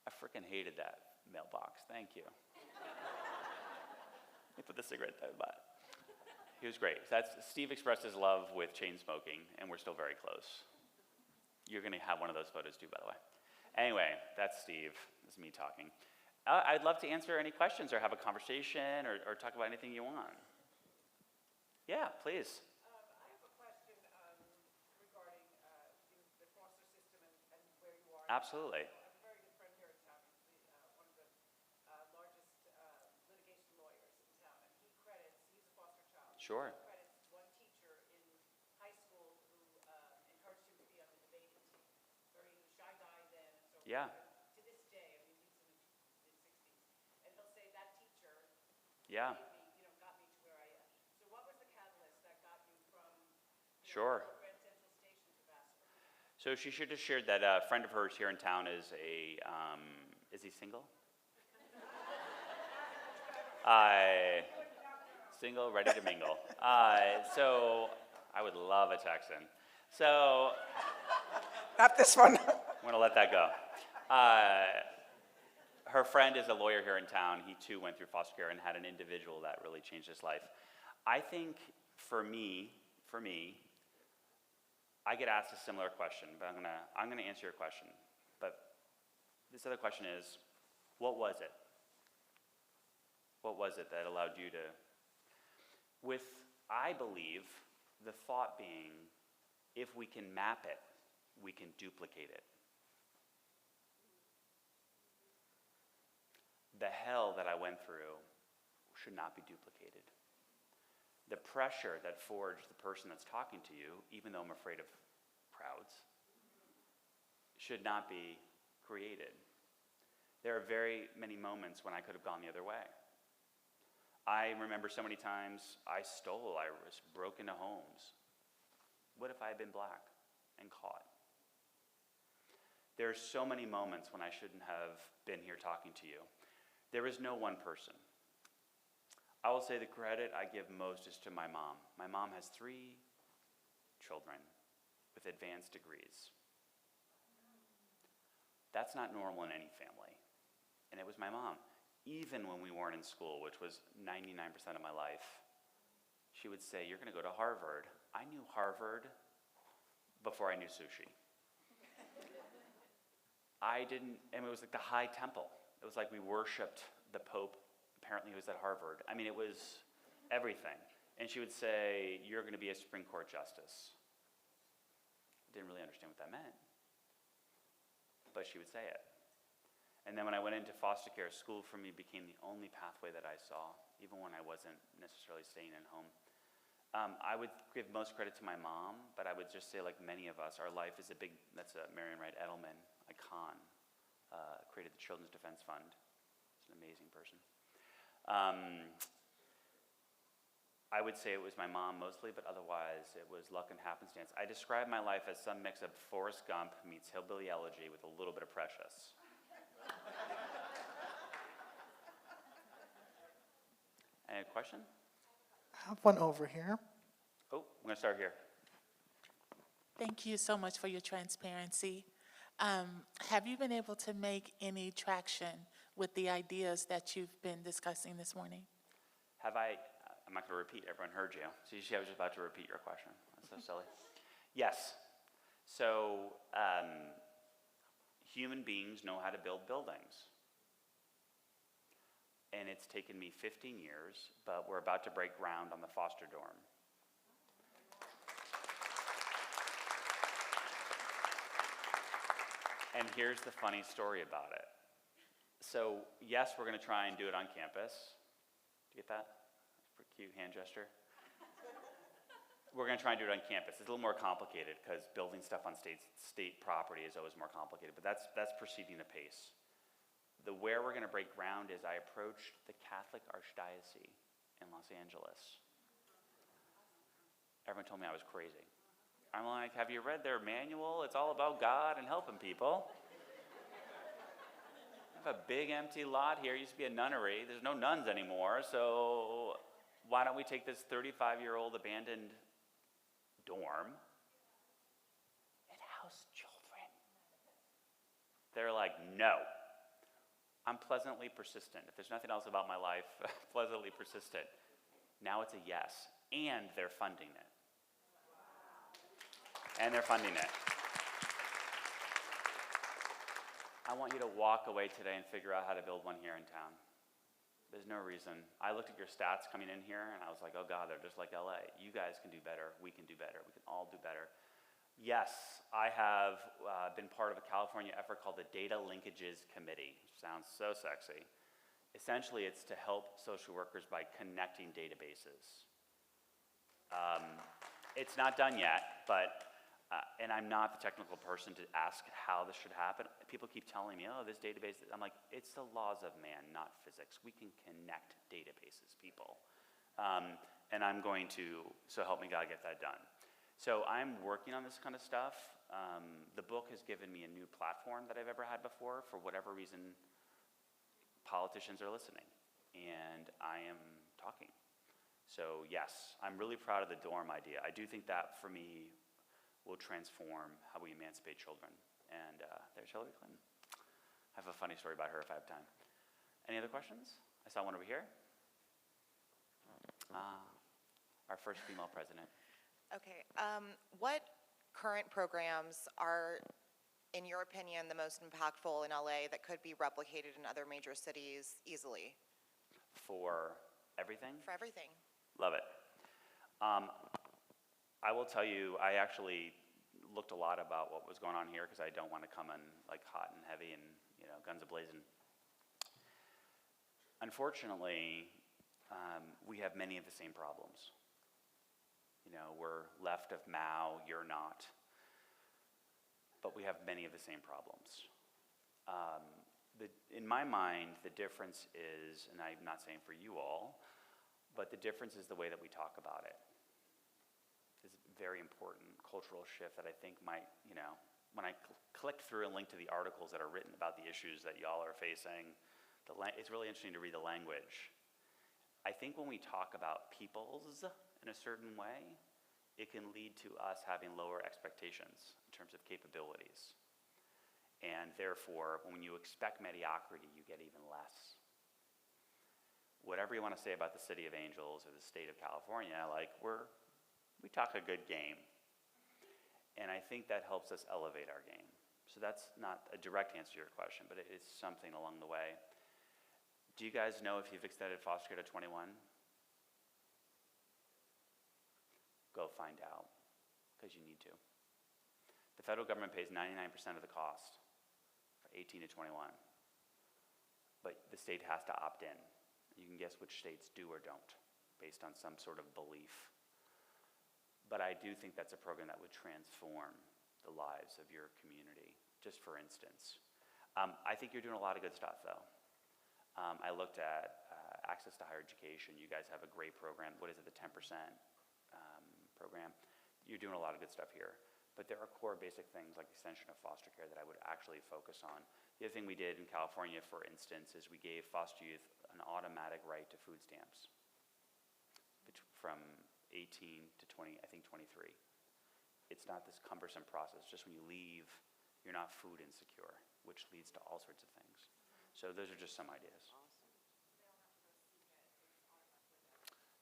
I freaking hated that mailbox. Thank you. He put the cigarette in my butt. He was great. Steve expressed his love with chain smoking, and we're still very close. You're going to have one of those photos too, by the way. Anyway, that's Steve. This is me talking. I'd love to answer any questions or have a conversation or talk about anything you want. Yeah, please. I have a question regarding the foster system and where you are. Absolutely. I have a very good friend here in town. He's one of the largest litigation lawyers in town, and he's a foster child. Sure. He credits one teacher in high school who encouraged him to be on the debating team. He was a shy guy then, and so Yeah. to this day, I mean, he's in his 60s, and he'll say that teacher Yeah. made me, got me to where I am. So what was the catalyst that got you from Sure. Grand Central Station to Vassar? So she should have shared that a friend of hers here in town is is he single? Single, ready to mingle. So I would love a Texan. So Not this one. I'm going to let that go. Her friend is a lawyer here in town. He too went through foster care and had an individual that really changed his life. I think for me, I get asked a similar question, but I'm gonna answer your question. But this other question is, what was it? What was it that allowed you to, I believe, the thought being, if we can map it, we can duplicate it. The hell that I went through should not be duplicated. The pressure that forged the person that's talking to you, even though I'm afraid of crowds, should not be created. There are very many moments when I could have gone the other way. I remember so many times I broke into homes. What if I had been black and caught? There are so many moments when I shouldn't have been here talking to you. There is no one person. I will say the credit I give most is to my mom. My mom has 3 children with advanced degrees. That's not normal in any family. And it was my mom. Even when we weren't in school, which was 99% of my life, she would say, "You're going to go to Harvard." I knew Harvard before I knew sushi. It was like the high temple. It was like we worshiped the Pope. Apparently he was at Harvard. I mean, it was everything. And she would say, "You're going to be a Supreme Court justice." Didn't really understand what that meant, but she would say it. And then when I went into foster care, school for me became the only pathway that I saw, even when I wasn't necessarily staying at home. I would give most credit to my mom, but I would just say, like many of us, our life is that's a Marian Wright Edelman icon, created the Children's Defense Fund. She's an amazing person. I would say it was my mom mostly, but otherwise it was luck and happenstance. I describe my life as some mix of Forrest Gump meets Hillbilly Elegy with a little bit of Precious. Any question? I have one over here. Oh, I'm going to start here. Thank you so much for your transparency. Have you been able to make any traction with the ideas that you've been discussing this morning? I'm not going to repeat, everyone heard you. So I was just about to repeat your question. That's so silly. Yes. So human beings know how to build buildings. And it's taken me 15 years, but we're about to break ground on the foster dorm. And here's the funny story about it. So yes, we're going to try and do it on campus. Do you get that? Pretty cute hand gesture. We're going to try and do it on campus. It's a little more complicated because building stuff on state property is always more complicated, but that's proceeding apace. Where we're going to break ground is I approached the Catholic Archdiocese in Los Angeles. Everyone told me I was crazy. I'm like, have you read their manual? It's all about God and helping people. I have a big empty lot here. It used to be a nunnery. There's no nuns anymore, so why don't we take this 35-year-old abandoned dorm and house children? They're like, no. I'm pleasantly persistent. If there's nothing else about my life, pleasantly persistent. Now it's a yes, and they're funding it. And they're funding it. I want you to walk away today and figure out how to build one here in town. There's no reason. I looked at your stats coming in here, and I was like, oh God, they're just like LA. You guys can do better. We can do better. We can all do better. Yes, I have been part of a California effort called the Data Linkages Committee, which sounds so sexy. Essentially, it's to help social workers by connecting databases. It's not done yet, but, and I'm not the technical person to ask how this should happen. People keep telling me, oh, this database, I'm like, it's the laws of man, not physics. We can connect databases, people. And I'm going to, so help me God, get that done. So I'm working on this kind of stuff. The book has given me a new platform that I've ever had before. For whatever reason, politicians are listening, and I am talking. So yes, I'm really proud of the dorm idea. I do think that, for me, will transform how we emancipate children. And there's Hillary Clinton. I have a funny story about her if I have time. Any other questions? I saw one over here. Our first female president. Okay. What current programs are, in your opinion, the most impactful in LA that could be replicated in other major cities easily? For everything? For everything. Love it. I will tell you, I actually looked a lot about what was going on here because I don't want to come in like hot and heavy and, you know, guns a-blazing. Unfortunately, we have many of the same problems. You know, we're left of Mao, you're not. But we have many of the same problems. In my mind, the difference is, and I'm not saying for you all, but the difference is the way that we talk about it. It's a very important cultural shift that I think might, you know, when I click through and link to the articles that are written about the issues that y'all are facing, it's really interesting to read the language. I think when we talk about peoples in a certain way, it can lead to us having lower expectations in terms of capabilities. And therefore, when you expect mediocrity, you get even less. whatever you want to say about the City of Angels or the state of California, like we talk a good game. And I think that helps us elevate our game. So that's not a direct answer to your question, but it is something along the way. Do you guys know if you've extended foster care to 21? Go find out, because you need to. The federal government pays 99% of the cost for 18 to 21, but the state has to opt in. You can guess which states do or don't, based on some sort of belief. But I do think that's a program that would transform the lives of your community, just for instance. I think you're doing a lot of good stuff, though. I looked at access to higher education. You guys have a great program. What is it, the 10% program? You're doing a lot of good stuff here. But there are core basic things like extension of foster care that I would actually focus on. The other thing we did in California, for instance, is we gave foster youth an automatic right to food stamps from 18 to 20, I think 23. It's not this cumbersome process. Just when you leave, you're not food insecure, which leads to all sorts of things. So those are just some ideas.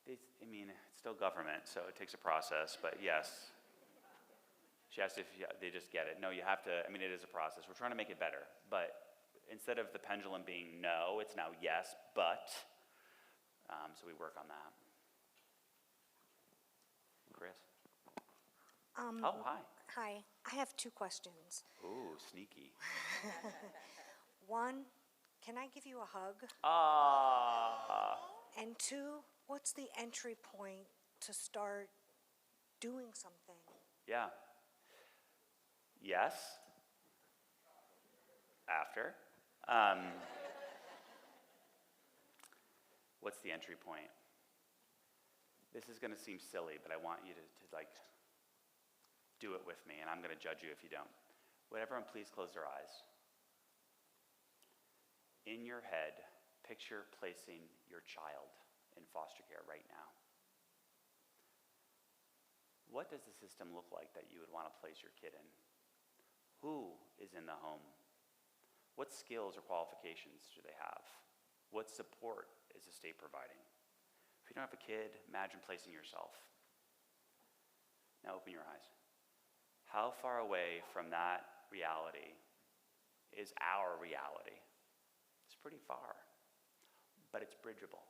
I mean, it's still government, so it takes a process, but yes. She asked if they just get it. No, you have to, I mean, it is a process. We're trying to make it better, but instead of the pendulum being no, it's now yes, but. So we work on that. Chris? Oh, hi. Hi. I have two questions. Ooh, sneaky. One, can I give you a hug? And two, what's the entry point to start doing something? Yeah. Yes. After. What's the entry point? This is going to seem silly, but I want you to like do it with me, and I'm going to judge you if you don't. Would everyone please close their eyes? In your head, picture placing your child in foster care right now. What does the system look like that you would want to place your kid in? Who is in the home? What skills or qualifications do they have? What support is the state providing? If you don't have a kid, imagine placing yourself. Now open your eyes. How far away from that reality is our reality? It's pretty far, but it's bridgeable.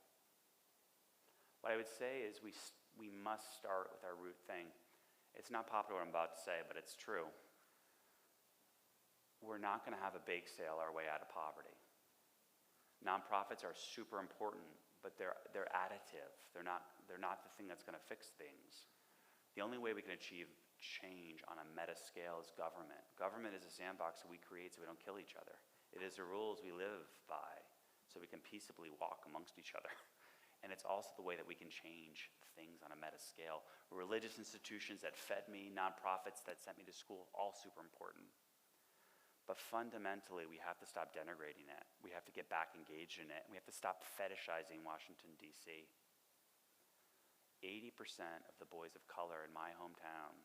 What I would say is we must start with our root thing. It's not popular what I'm about to say, but it's true. We're not going to have a bake sale our way out of poverty. Nonprofits are super important, but they're additive. They're not the thing that's going to fix things. The only way we can achieve change on a meta scale is government. Government is a sandbox that we create so we don't kill each other. It is the rules we live by so we can peaceably walk amongst each other. And it's also the way that we can change things on a meta scale. Religious institutions that fed me, nonprofits that sent me to school, all super important. But fundamentally, we have to stop denigrating it. We have to get back engaged in it. We have to stop fetishizing Washington, D.C. 80% of the boys of color in my hometown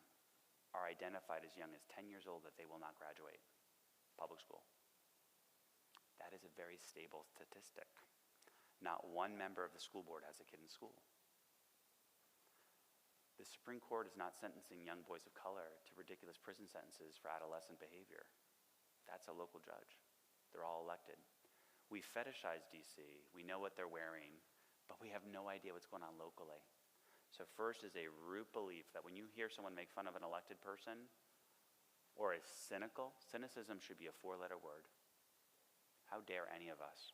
are identified as young as 10 years old that they will not graduate public school. That is a very stable statistic. Not one member of the school board has a kid in school. The Supreme Court is not sentencing young boys of color to ridiculous prison sentences for adolescent behavior. That's a local judge. They're all elected. We fetishize DC. We know what they're wearing, but we have no idea what's going on locally. So first is a root belief that when you hear someone make fun of an elected person or is cynical, cynicism should be a 4-letter word. How dare any of us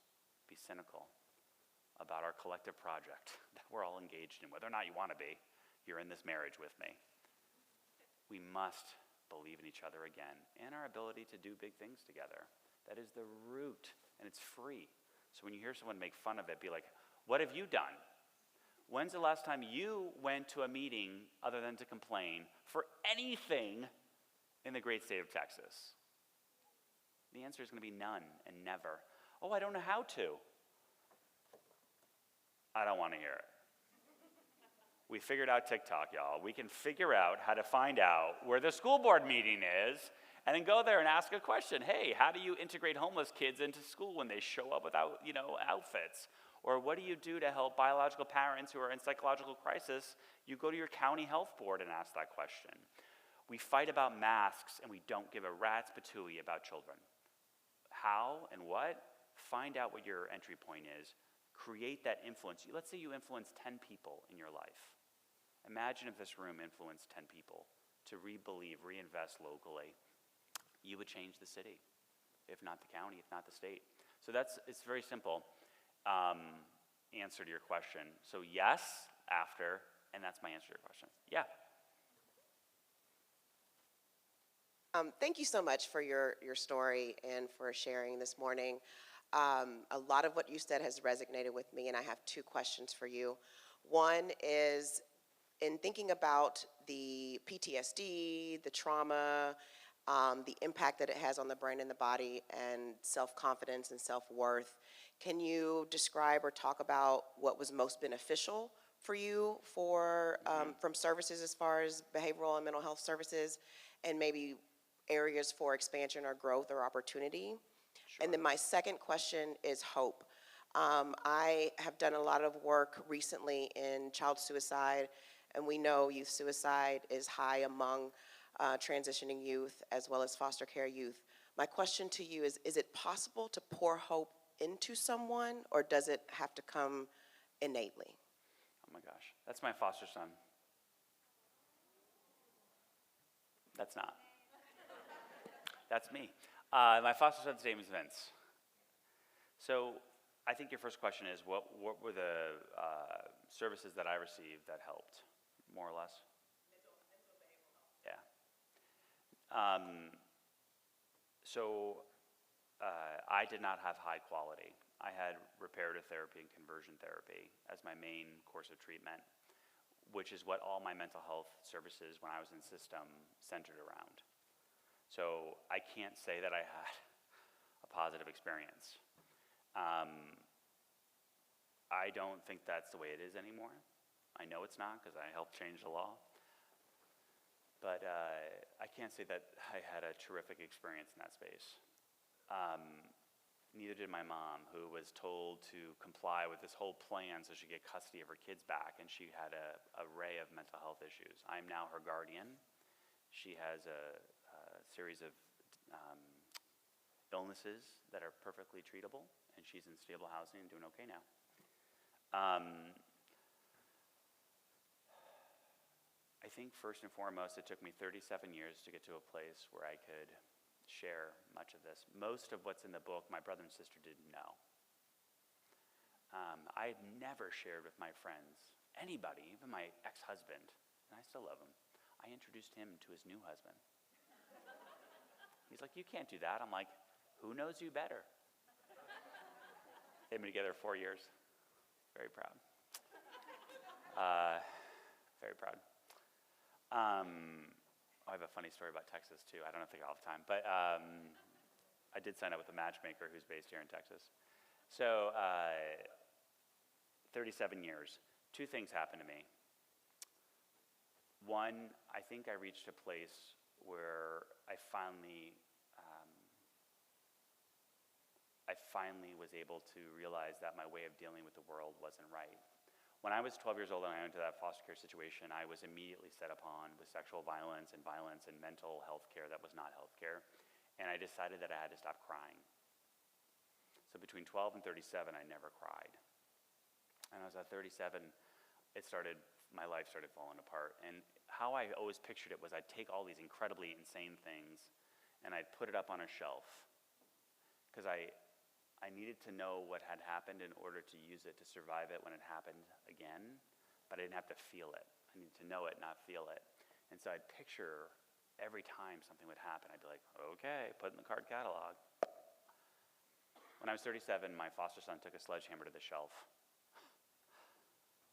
be cynical about our collective project that we're all engaged in, whether or not you want to be. You're in this marriage with me. We must believe in each other again and our ability to do big things together. That is the root, and it's free. So when you hear someone make fun of it, be like, what have you done? When's the last time you went to a meeting other than to complain for anything in the great state of Texas? The answer is going to be none and never. Oh, I don't know how to. I don't want to hear it. We figured out TikTok, y'all. We can figure out how to find out where the school board meeting is and then go there and ask a question. Hey, how do you integrate homeless kids into school when they show up without, outfits? Or what do you do to help biological parents who are in psychological crisis? You go to your county health board and ask that question. We fight about masks and we don't give a rat's patooey about children. How and what? Find out what your entry point is. Create that influence. Let's say you influence 10 people in your life. Imagine if this room influenced 10 people to re-believe, reinvest locally. You would change the city, if not the county, if not the state. So it's very simple answer to your question. So yes, after, and that's my answer to your question. Yeah. Thank you so much for your story and for sharing this morning. A lot of what you said has resonated with me, and I have two questions for you. One is, in thinking about the PTSD, the trauma, the impact that it has on the brain and the body, and self-confidence and self-worth, can you describe or talk about what was most beneficial for you from services as far as behavioral and mental health services, and maybe areas for expansion or growth or opportunity? Sure. And then my second question is hope. I have done a lot of work recently in child suicide, and we know youth suicide is high among transitioning youth as well as foster care youth. My question to you is it possible to pour hope into someone, or does it have to come innately? Oh my gosh, that's my foster son. That's not. That's me. My foster son's name is Vince. So I think your first question is, what were the services that I received that helped, more or less? Mental behavioral health. Yeah. So I did not have high quality. I had reparative therapy and conversion therapy as my main course of treatment, which is what all my mental health services when I was in system centered around. So I can't say that I had a positive experience. I don't think that's the way it is anymore. I know it's not because I helped change the law. But I can't say that I had a terrific experience in that space. Neither did my mom, who was told to comply with this whole plan so she could get custody of her kids back, and she had an array of mental health issues. I'm now her guardian. She has a series of illnesses that are perfectly treatable, and she's in stable housing and doing okay now. I think first and foremost, it took me 37 years to get to a place where I could share much of this. Most of what's in the book, my brother and sister didn't know. I had never shared with my friends, anybody, even my ex-husband, and I still love him. I introduced him to his new husband. He's like, you can't do that. I'm like, who knows you better? They've been together 4 years. Very proud. Very proud. I have a funny story about Texas, too. I don't think I'll have time. But I did sign up with a matchmaker who's based here in Texas. So 37 years. Two things happened to me. One, I think I reached a place where I finally was able to realize that my way of dealing with the world wasn't right. When I was 12 years old and I went into that foster care situation, I was immediately set upon with sexual violence and mental health care that was not health care. And I decided that I had to stop crying. So between 12 and 37, I never cried. And I was at 37, my life started falling apart. And how I always pictured it was I'd take all these incredibly insane things and I'd put it up on a shelf. Because I needed to know what had happened in order to use it to survive it when it happened again, but I didn't have to feel it. I needed to know it, not feel it. And so I'd picture every time something would happen, I'd be like, okay, put it in the card catalog. When I was 37, my foster son took a sledgehammer to the shelf.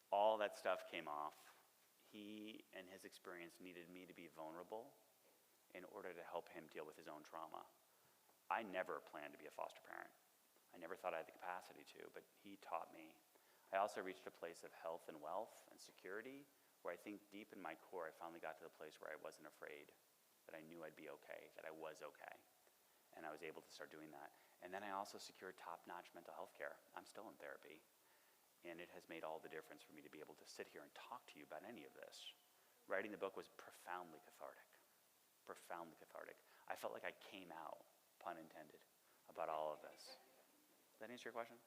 All that stuff came off. He and his experience needed me to be vulnerable in order to help him deal with his own trauma. I never planned to be a foster parent. I never thought I had the capacity to, but he taught me. I also reached a place of health and wealth and security where I think deep in my core I finally got to the place where I wasn't afraid, that I knew I'd be okay, that I was okay. And I was able to start doing that. And then I also secured top-notch mental health care. I'm still in therapy. And it has made all the difference for me to be able to sit here and talk to you about any of this. Writing the book was profoundly cathartic. Profoundly cathartic. I felt like I came out, pun intended, about all of this. Does that answer your question?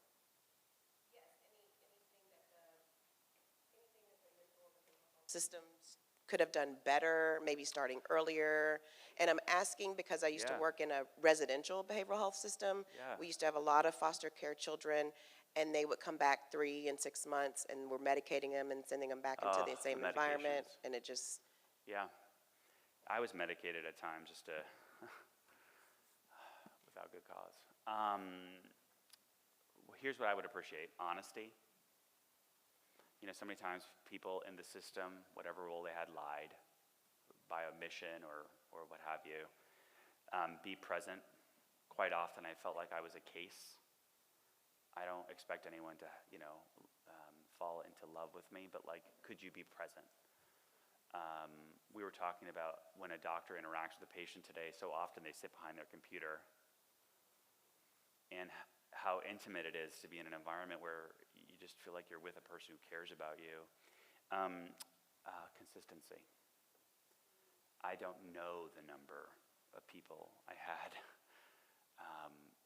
Systems could have done better, maybe starting earlier. And I'm asking because I used to Yeah. work in a residential behavioral health system. Yeah. We used to have a lot of foster care children, and they would come back 3 and 6 months, and we're medicating them and sending them back into the the same environment, medications. and it just, Yeah. I was medicated at times just to, without good cause. Here's what I would appreciate: honesty. You know, so many times people in the system, whatever role they had, lied by omission or what have you. Be present. Quite often I felt like I was a case. I don't expect anyone to, fall into love with me, but like, could you be present? We were talking about when a doctor interacts with a patient today, so often they sit behind their computer, and how intimate it is to be in an environment where you just feel like you're with a person who cares about you. Consistency. I don't know the number of people I had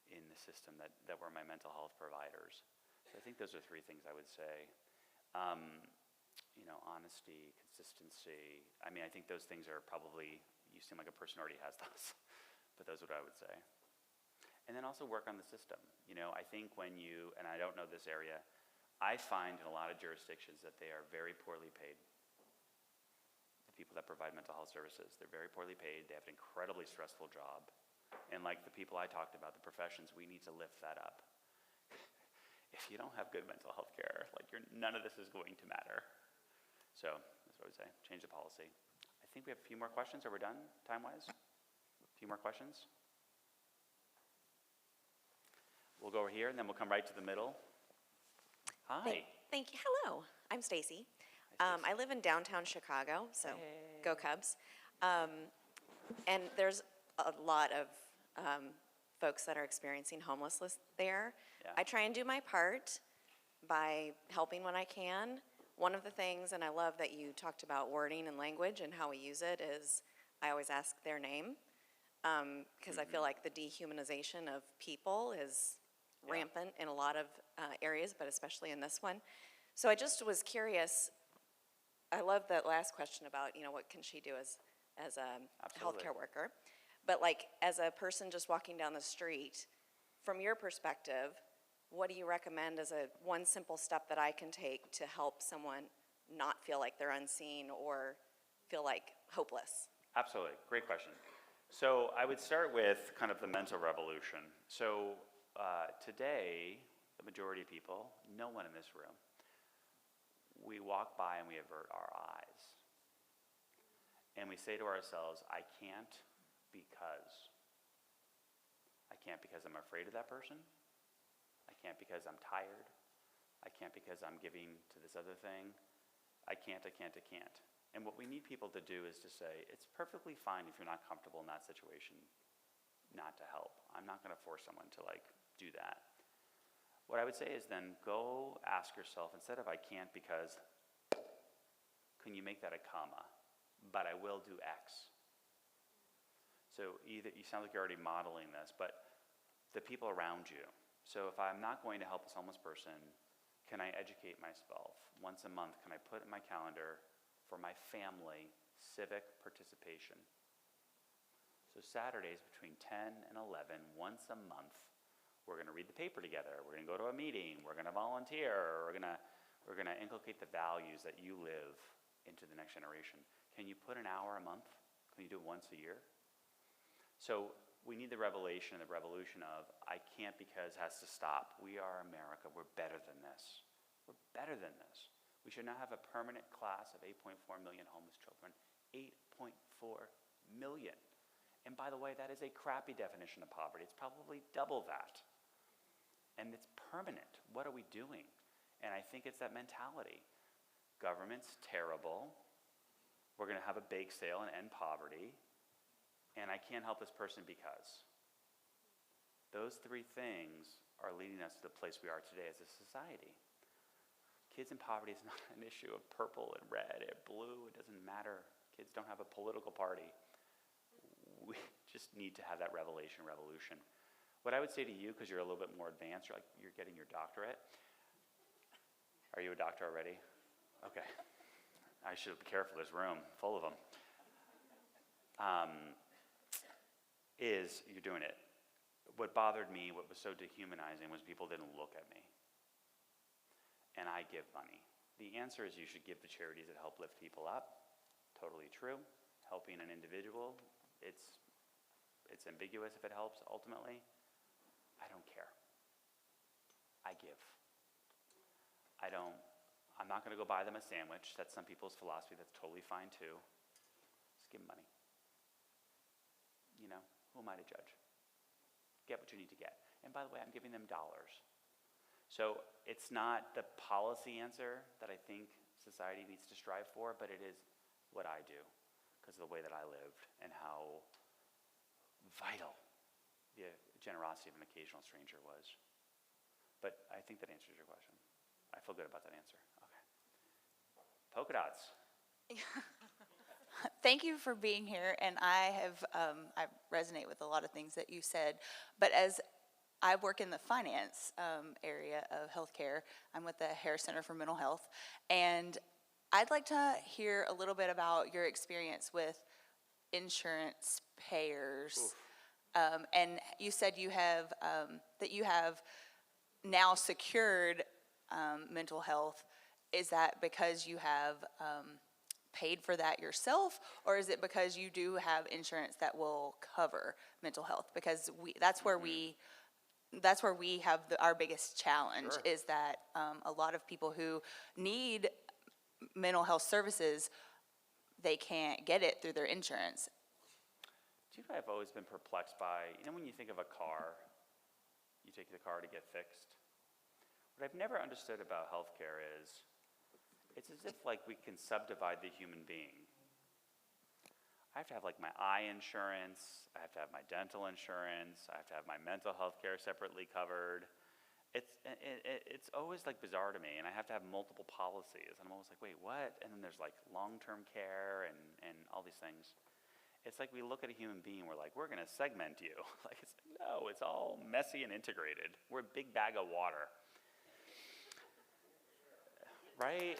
in the system that were my mental health providers. So I think those are 3 things I would say. Honesty, consistency. I mean, I think those things are probably, you seem like a person who already has those, but those are what I would say. And then also work on the system. I think when you, and I don't know this area, I find in a lot of jurisdictions that they are very poorly paid. The people that provide mental health services, they're very poorly paid. They have an incredibly stressful job. And like the people I talked about, the professions, we need to lift that up. If you don't have good mental health care, none of this is going to matter. So that's what I would say. Change the policy. I think we have a few more questions. Are we done time-wise? A few more questions? We'll go over here, and then we'll come right to the middle. Hi. Thank you. Hello, I'm Stacy. I live in downtown Chicago, so go Cubs. And there's a lot of folks that are experiencing homelessness there. Yeah. I try and do my part by helping when I can. One of the things, and I love that you talked about wording and language and how we use it, is I always ask their name, because I feel like the dehumanization of people is rampant in a lot of areas, but especially in this one. So I just was curious. I love that last question about, what can she do as a Absolutely. healthcare worker. But as a person just walking down the street, from your perspective, what do you recommend as one simple step that I can take to help someone not feel like they're unseen or feel like hopeless? Absolutely. Great question. So I would start with kind of the mental revolution. So today, the majority of people, no one in this room, we walk by and we avert our eyes. And we say to ourselves, I can't because. I can't because I'm afraid of that person. I can't because I'm tired. I can't because I'm giving to this other thing. I can't. And what we need people to do is to say, it's perfectly fine if you're not comfortable in that situation not to help. I'm not going to force someone to do that. What I would say is then go ask yourself, instead of I can't because, can you make that a comma? But I will do X. So either, you sound like you're already modeling this, but the people around you. So if I'm not going to help this homeless person, can I educate myself? Once a month, can I put in my calendar for my family civic participation? So Saturdays between 10 and 11, once a month, we're going to read the paper together. We're going to go to a meeting. We're going to volunteer. We're going to inculcate the values that you live into the next generation. Can you put an hour a month? Can you do it once a year? So we need the revelation and the revolution of I can't because has to stop. We are America. We're better than this. We're better than this. We should now have a permanent class of 8.4 million homeless children. 8.4 million. And by the way, that is a crappy definition of poverty. It's probably double that. And it's permanent. What are we doing? And I think it's that mentality. Government's terrible. We're going to have a bake sale and end poverty. And I can't help this person because. Those 3 things are leading us to the place we are today as a society. kids in poverty is not an issue of purple and red and blue. It doesn't matter. Kids don't have a political party. We just need to have that revolution. What I would say to you, because you're a little bit more advanced, you're getting your doctorate. Are you a doctor already? Okay. I should be careful, this room, full of them. You're doing it. What bothered me, what was so dehumanizing, was people didn't look at me. And I give money. The answer is you should give to charities that help lift people up. Totally true. Helping an individual, it's ambiguous if it helps ultimately. I don't care. I give. I'm not going to go buy them a sandwich. That's some people's philosophy. That's totally fine too. Just give them money. Who am I to judge? Get what you need to get. And by the way, I'm giving them dollars. So it's not the policy answer that I think society needs to strive for, but it is what I do because of the way that I lived and how vital the generosity of an occasional stranger was. But I think that answers your question. I feel good about that answer. Okay. Polka dots. Thank you for being here, and I resonate with a lot of things that you said, but as I work in the finance area of healthcare, I'm with the Harris Center for Mental Health, and I'd like to hear a little bit about your experience with insurance payers. And you said you have that you have now secured mental health. Is that because you have paid for that yourself, or is it because you do have insurance that will cover mental health? Because that's where we have our biggest challenge. Sure. Is that a lot of people who need mental health services, they can't get it through their insurance. Do you know what I've always been perplexed by? When you think of a car, you take the car to get fixed. What I've never understood about healthcare is it's as if we can subdivide the human being. I have to have my eye insurance, I have to have my dental insurance, I have to have my mental health care separately covered. It's always bizarre to me, and I have to have multiple policies, and I'm always like, wait, what? And then there's long-term care and all these things. It's we look at a human being, we're we're gonna segment you. No, it's all messy and integrated. We're a big bag of water. Right?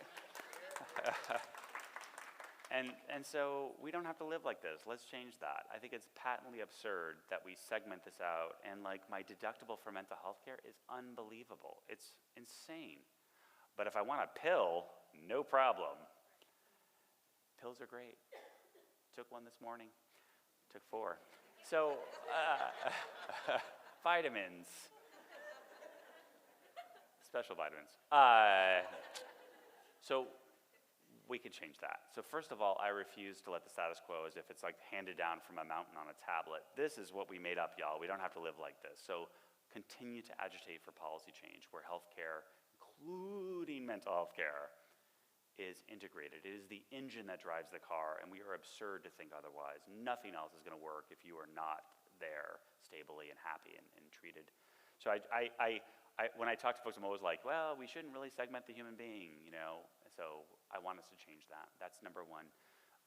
And so we don't have to live like this. Let's change that. I think it's patently absurd that we segment this out, and my deductible for mental health care is unbelievable. It's insane. But if I want a pill, no problem. Pills are great. Took one this morning. Took 4. So, vitamins. Special vitamins. So we could change that. So first of all, I refuse to let the status quo as if it's handed down from a mountain on a tablet. This is what we made up, y'all. We don't have to live like this. So continue to agitate for policy change where healthcare, including mental health care, is integrated. It is the engine that drives the car, and we are absurd to think otherwise. Nothing else is going to work if you are not there stably and happy and treated. So when I talk to folks, I'm always like, well, we shouldn't really segment the human being, So I want us to change that. That's number one.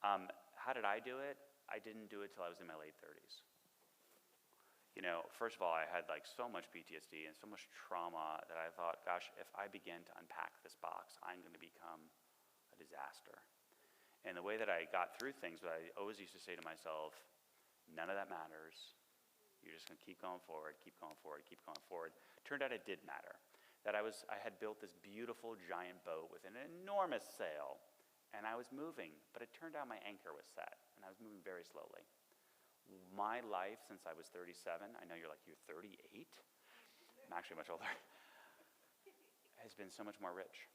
How did I do it? I didn't do it till I was in my late 30s. First of all, I had so much PTSD and so much trauma that I thought, gosh, if I begin to unpack this box, I'm going to become a disaster. And the way that I got through things, what I always used to say to myself, none of that matters. You're just going to keep going forward, keep going forward, keep going forward. Turned out it did matter. That I had built this beautiful giant boat with an enormous sail, and I was moving, but it turned out my anchor was set, and I was moving very slowly. My life since I was 37, I know you're you're 38? I'm actually much older. Has been so much more rich.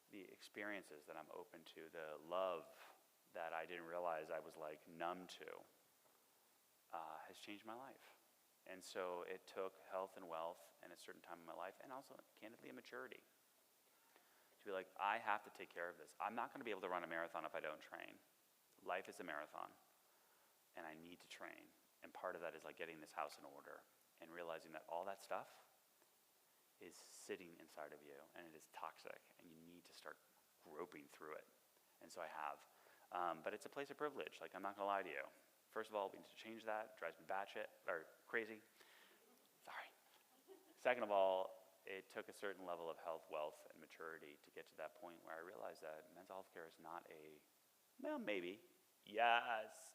The experiences that I'm open to, the love that I didn't realize I was numb to, has changed my life. And so it took health and wealth at a certain time in my life, and also, candidly, a maturity. To be I have to take care of this. I'm not going to be able to run a marathon if I don't train. Life is a marathon, and I need to train. And part of that is getting this house in order and realizing that all that stuff is sitting inside of you, and it is toxic, and you need to start groping through it. And so I have. But it's a place of privilege. Like, I'm not going to lie to you. First of all, we need to change that. It drives me batshit, or crazy. Sorry. Second of all, it took a certain level of health, wealth, and maturity to get to that point where I realized that mental health care is not well, maybe, yes.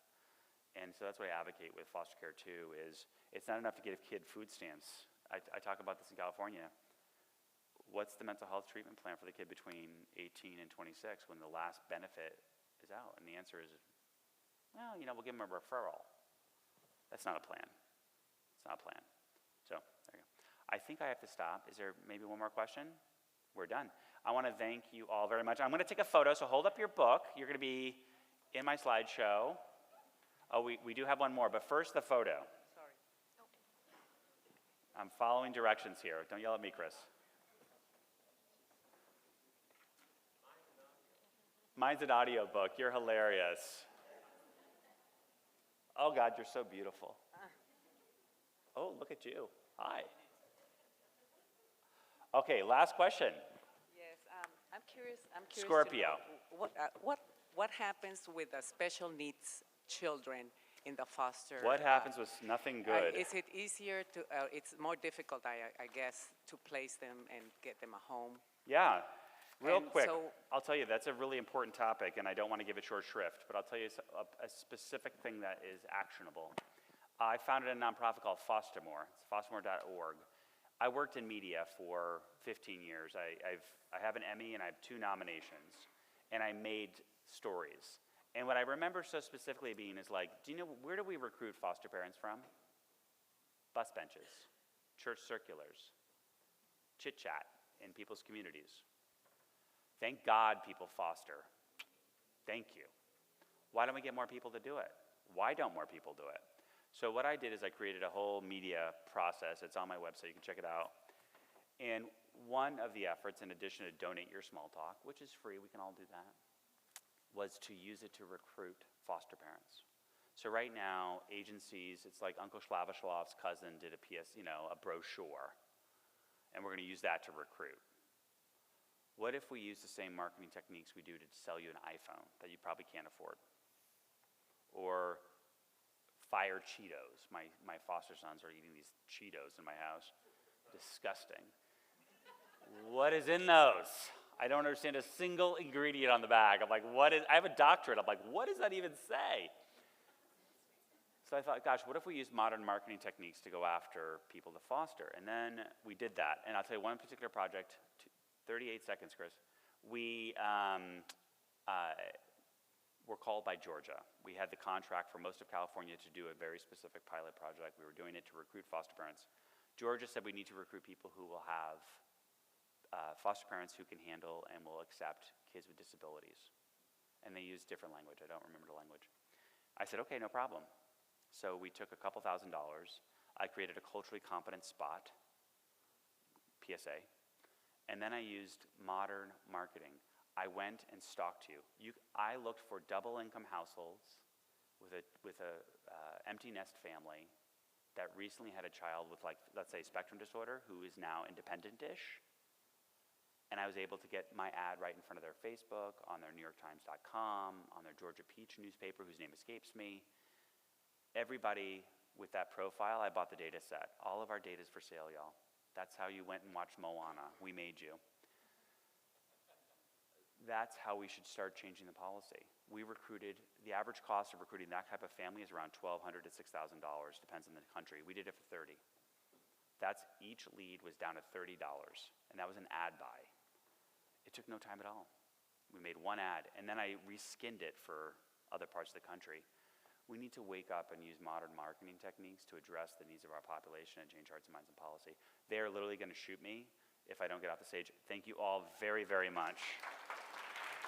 And so that's what I advocate with foster care too, is it's not enough to give a kid food stamps. I talk about this in California. What's the mental health treatment plan for the kid between 18 and 26 when the last benefit is out? And the answer is, well, we'll give them a referral. That's not a plan. It's not a plan. So there you go. I think I have to stop. Is there maybe one more question? We're done. I want to thank you all very much. I'm going to take a photo, so hold up your book. You're going to be in my slideshow. Oh, we do have one more, but first the photo. Sorry. I'm following directions here. Don't yell at me, Chris. Mine's an audio book. You're hilarious. Oh, God, you're so beautiful. Oh, look at you. Hi. Okay, last question. Yes, I'm curious. Scorpio. To know what happens with the special needs children in the foster? What happens with nothing good? Is it easier to? It's more difficult, I guess, to place them and get them a home. Yeah. Real And quick, so- I'll tell you, that's a really important topic, and I don't want to give it short shrift, but I'll tell you a specific thing that is actionable. I founded a nonprofit called Fostermore. It's fostermore.org. I worked in media for 15 years. I have an Emmy and I have 2 nominations, and I made stories. And what I remember so specifically being is like, do you know, where do we recruit foster parents from? Bus benches, church circulars, chit-chat in people's communities. Thank God people foster. Thank you. Why don't we get more people to do it? Why don't more people do it? So what I did is I created a whole media process. It's on my website. You can check it out. And one of the efforts, in addition to donate your small talk, which is free, we can all do that, was to use it to recruit foster parents. So right now, agencies, it's like Uncle Slavashlov's cousin did a brochure, and we're going to use that to recruit. What if we use the same marketing techniques we do to sell you an iPhone that you probably can't afford? Or fire Cheetos. My foster sons are eating these Cheetos in my house. Disgusting. What is in those? I don't understand a single ingredient on the bag. I'm like, I have a doctorate. I'm like, what does that even say? So I thought, gosh, what if we use modern marketing techniques to go after people to foster? And then we did that. And I'll tell you one particular project, 38 seconds, Chris. We were called by Georgia. We had the contract for most of California to do a very specific pilot project. We were doing it to recruit foster parents. Georgia said we need to recruit people who will have foster parents who can handle and will accept kids with disabilities. And they used different language. I don't remember the language. I said, okay, no problem. So we took a couple $1,000s. I created a culturally competent spot, PSA, and then I used modern marketing. I went and stalked you. I looked for double-income households with a empty nest family that recently had a child with, like, let's say, spectrum disorder, who is now independent-ish. And I was able to get my ad right in front of their Facebook, on their NewYorkTimes.com, on their Georgia Peach newspaper, whose name escapes me. Everybody with that profile, I bought the data set. All of our data is for sale, y'all. That's how you went and watched Moana. We made you. That's how we should start changing the policy. The average cost of recruiting that type of family is around $1,200 to $6,000, depends on the country. We did it for $30. Each lead was down to $30, and that was an ad buy. It took no time at all. We made one ad, and then I reskinned it for other parts of the country. We need to wake up and use modern marketing techniques to address the needs of our population and change hearts and minds and policy. They are literally going to shoot me if I don't get off the stage. Thank you all very, very much.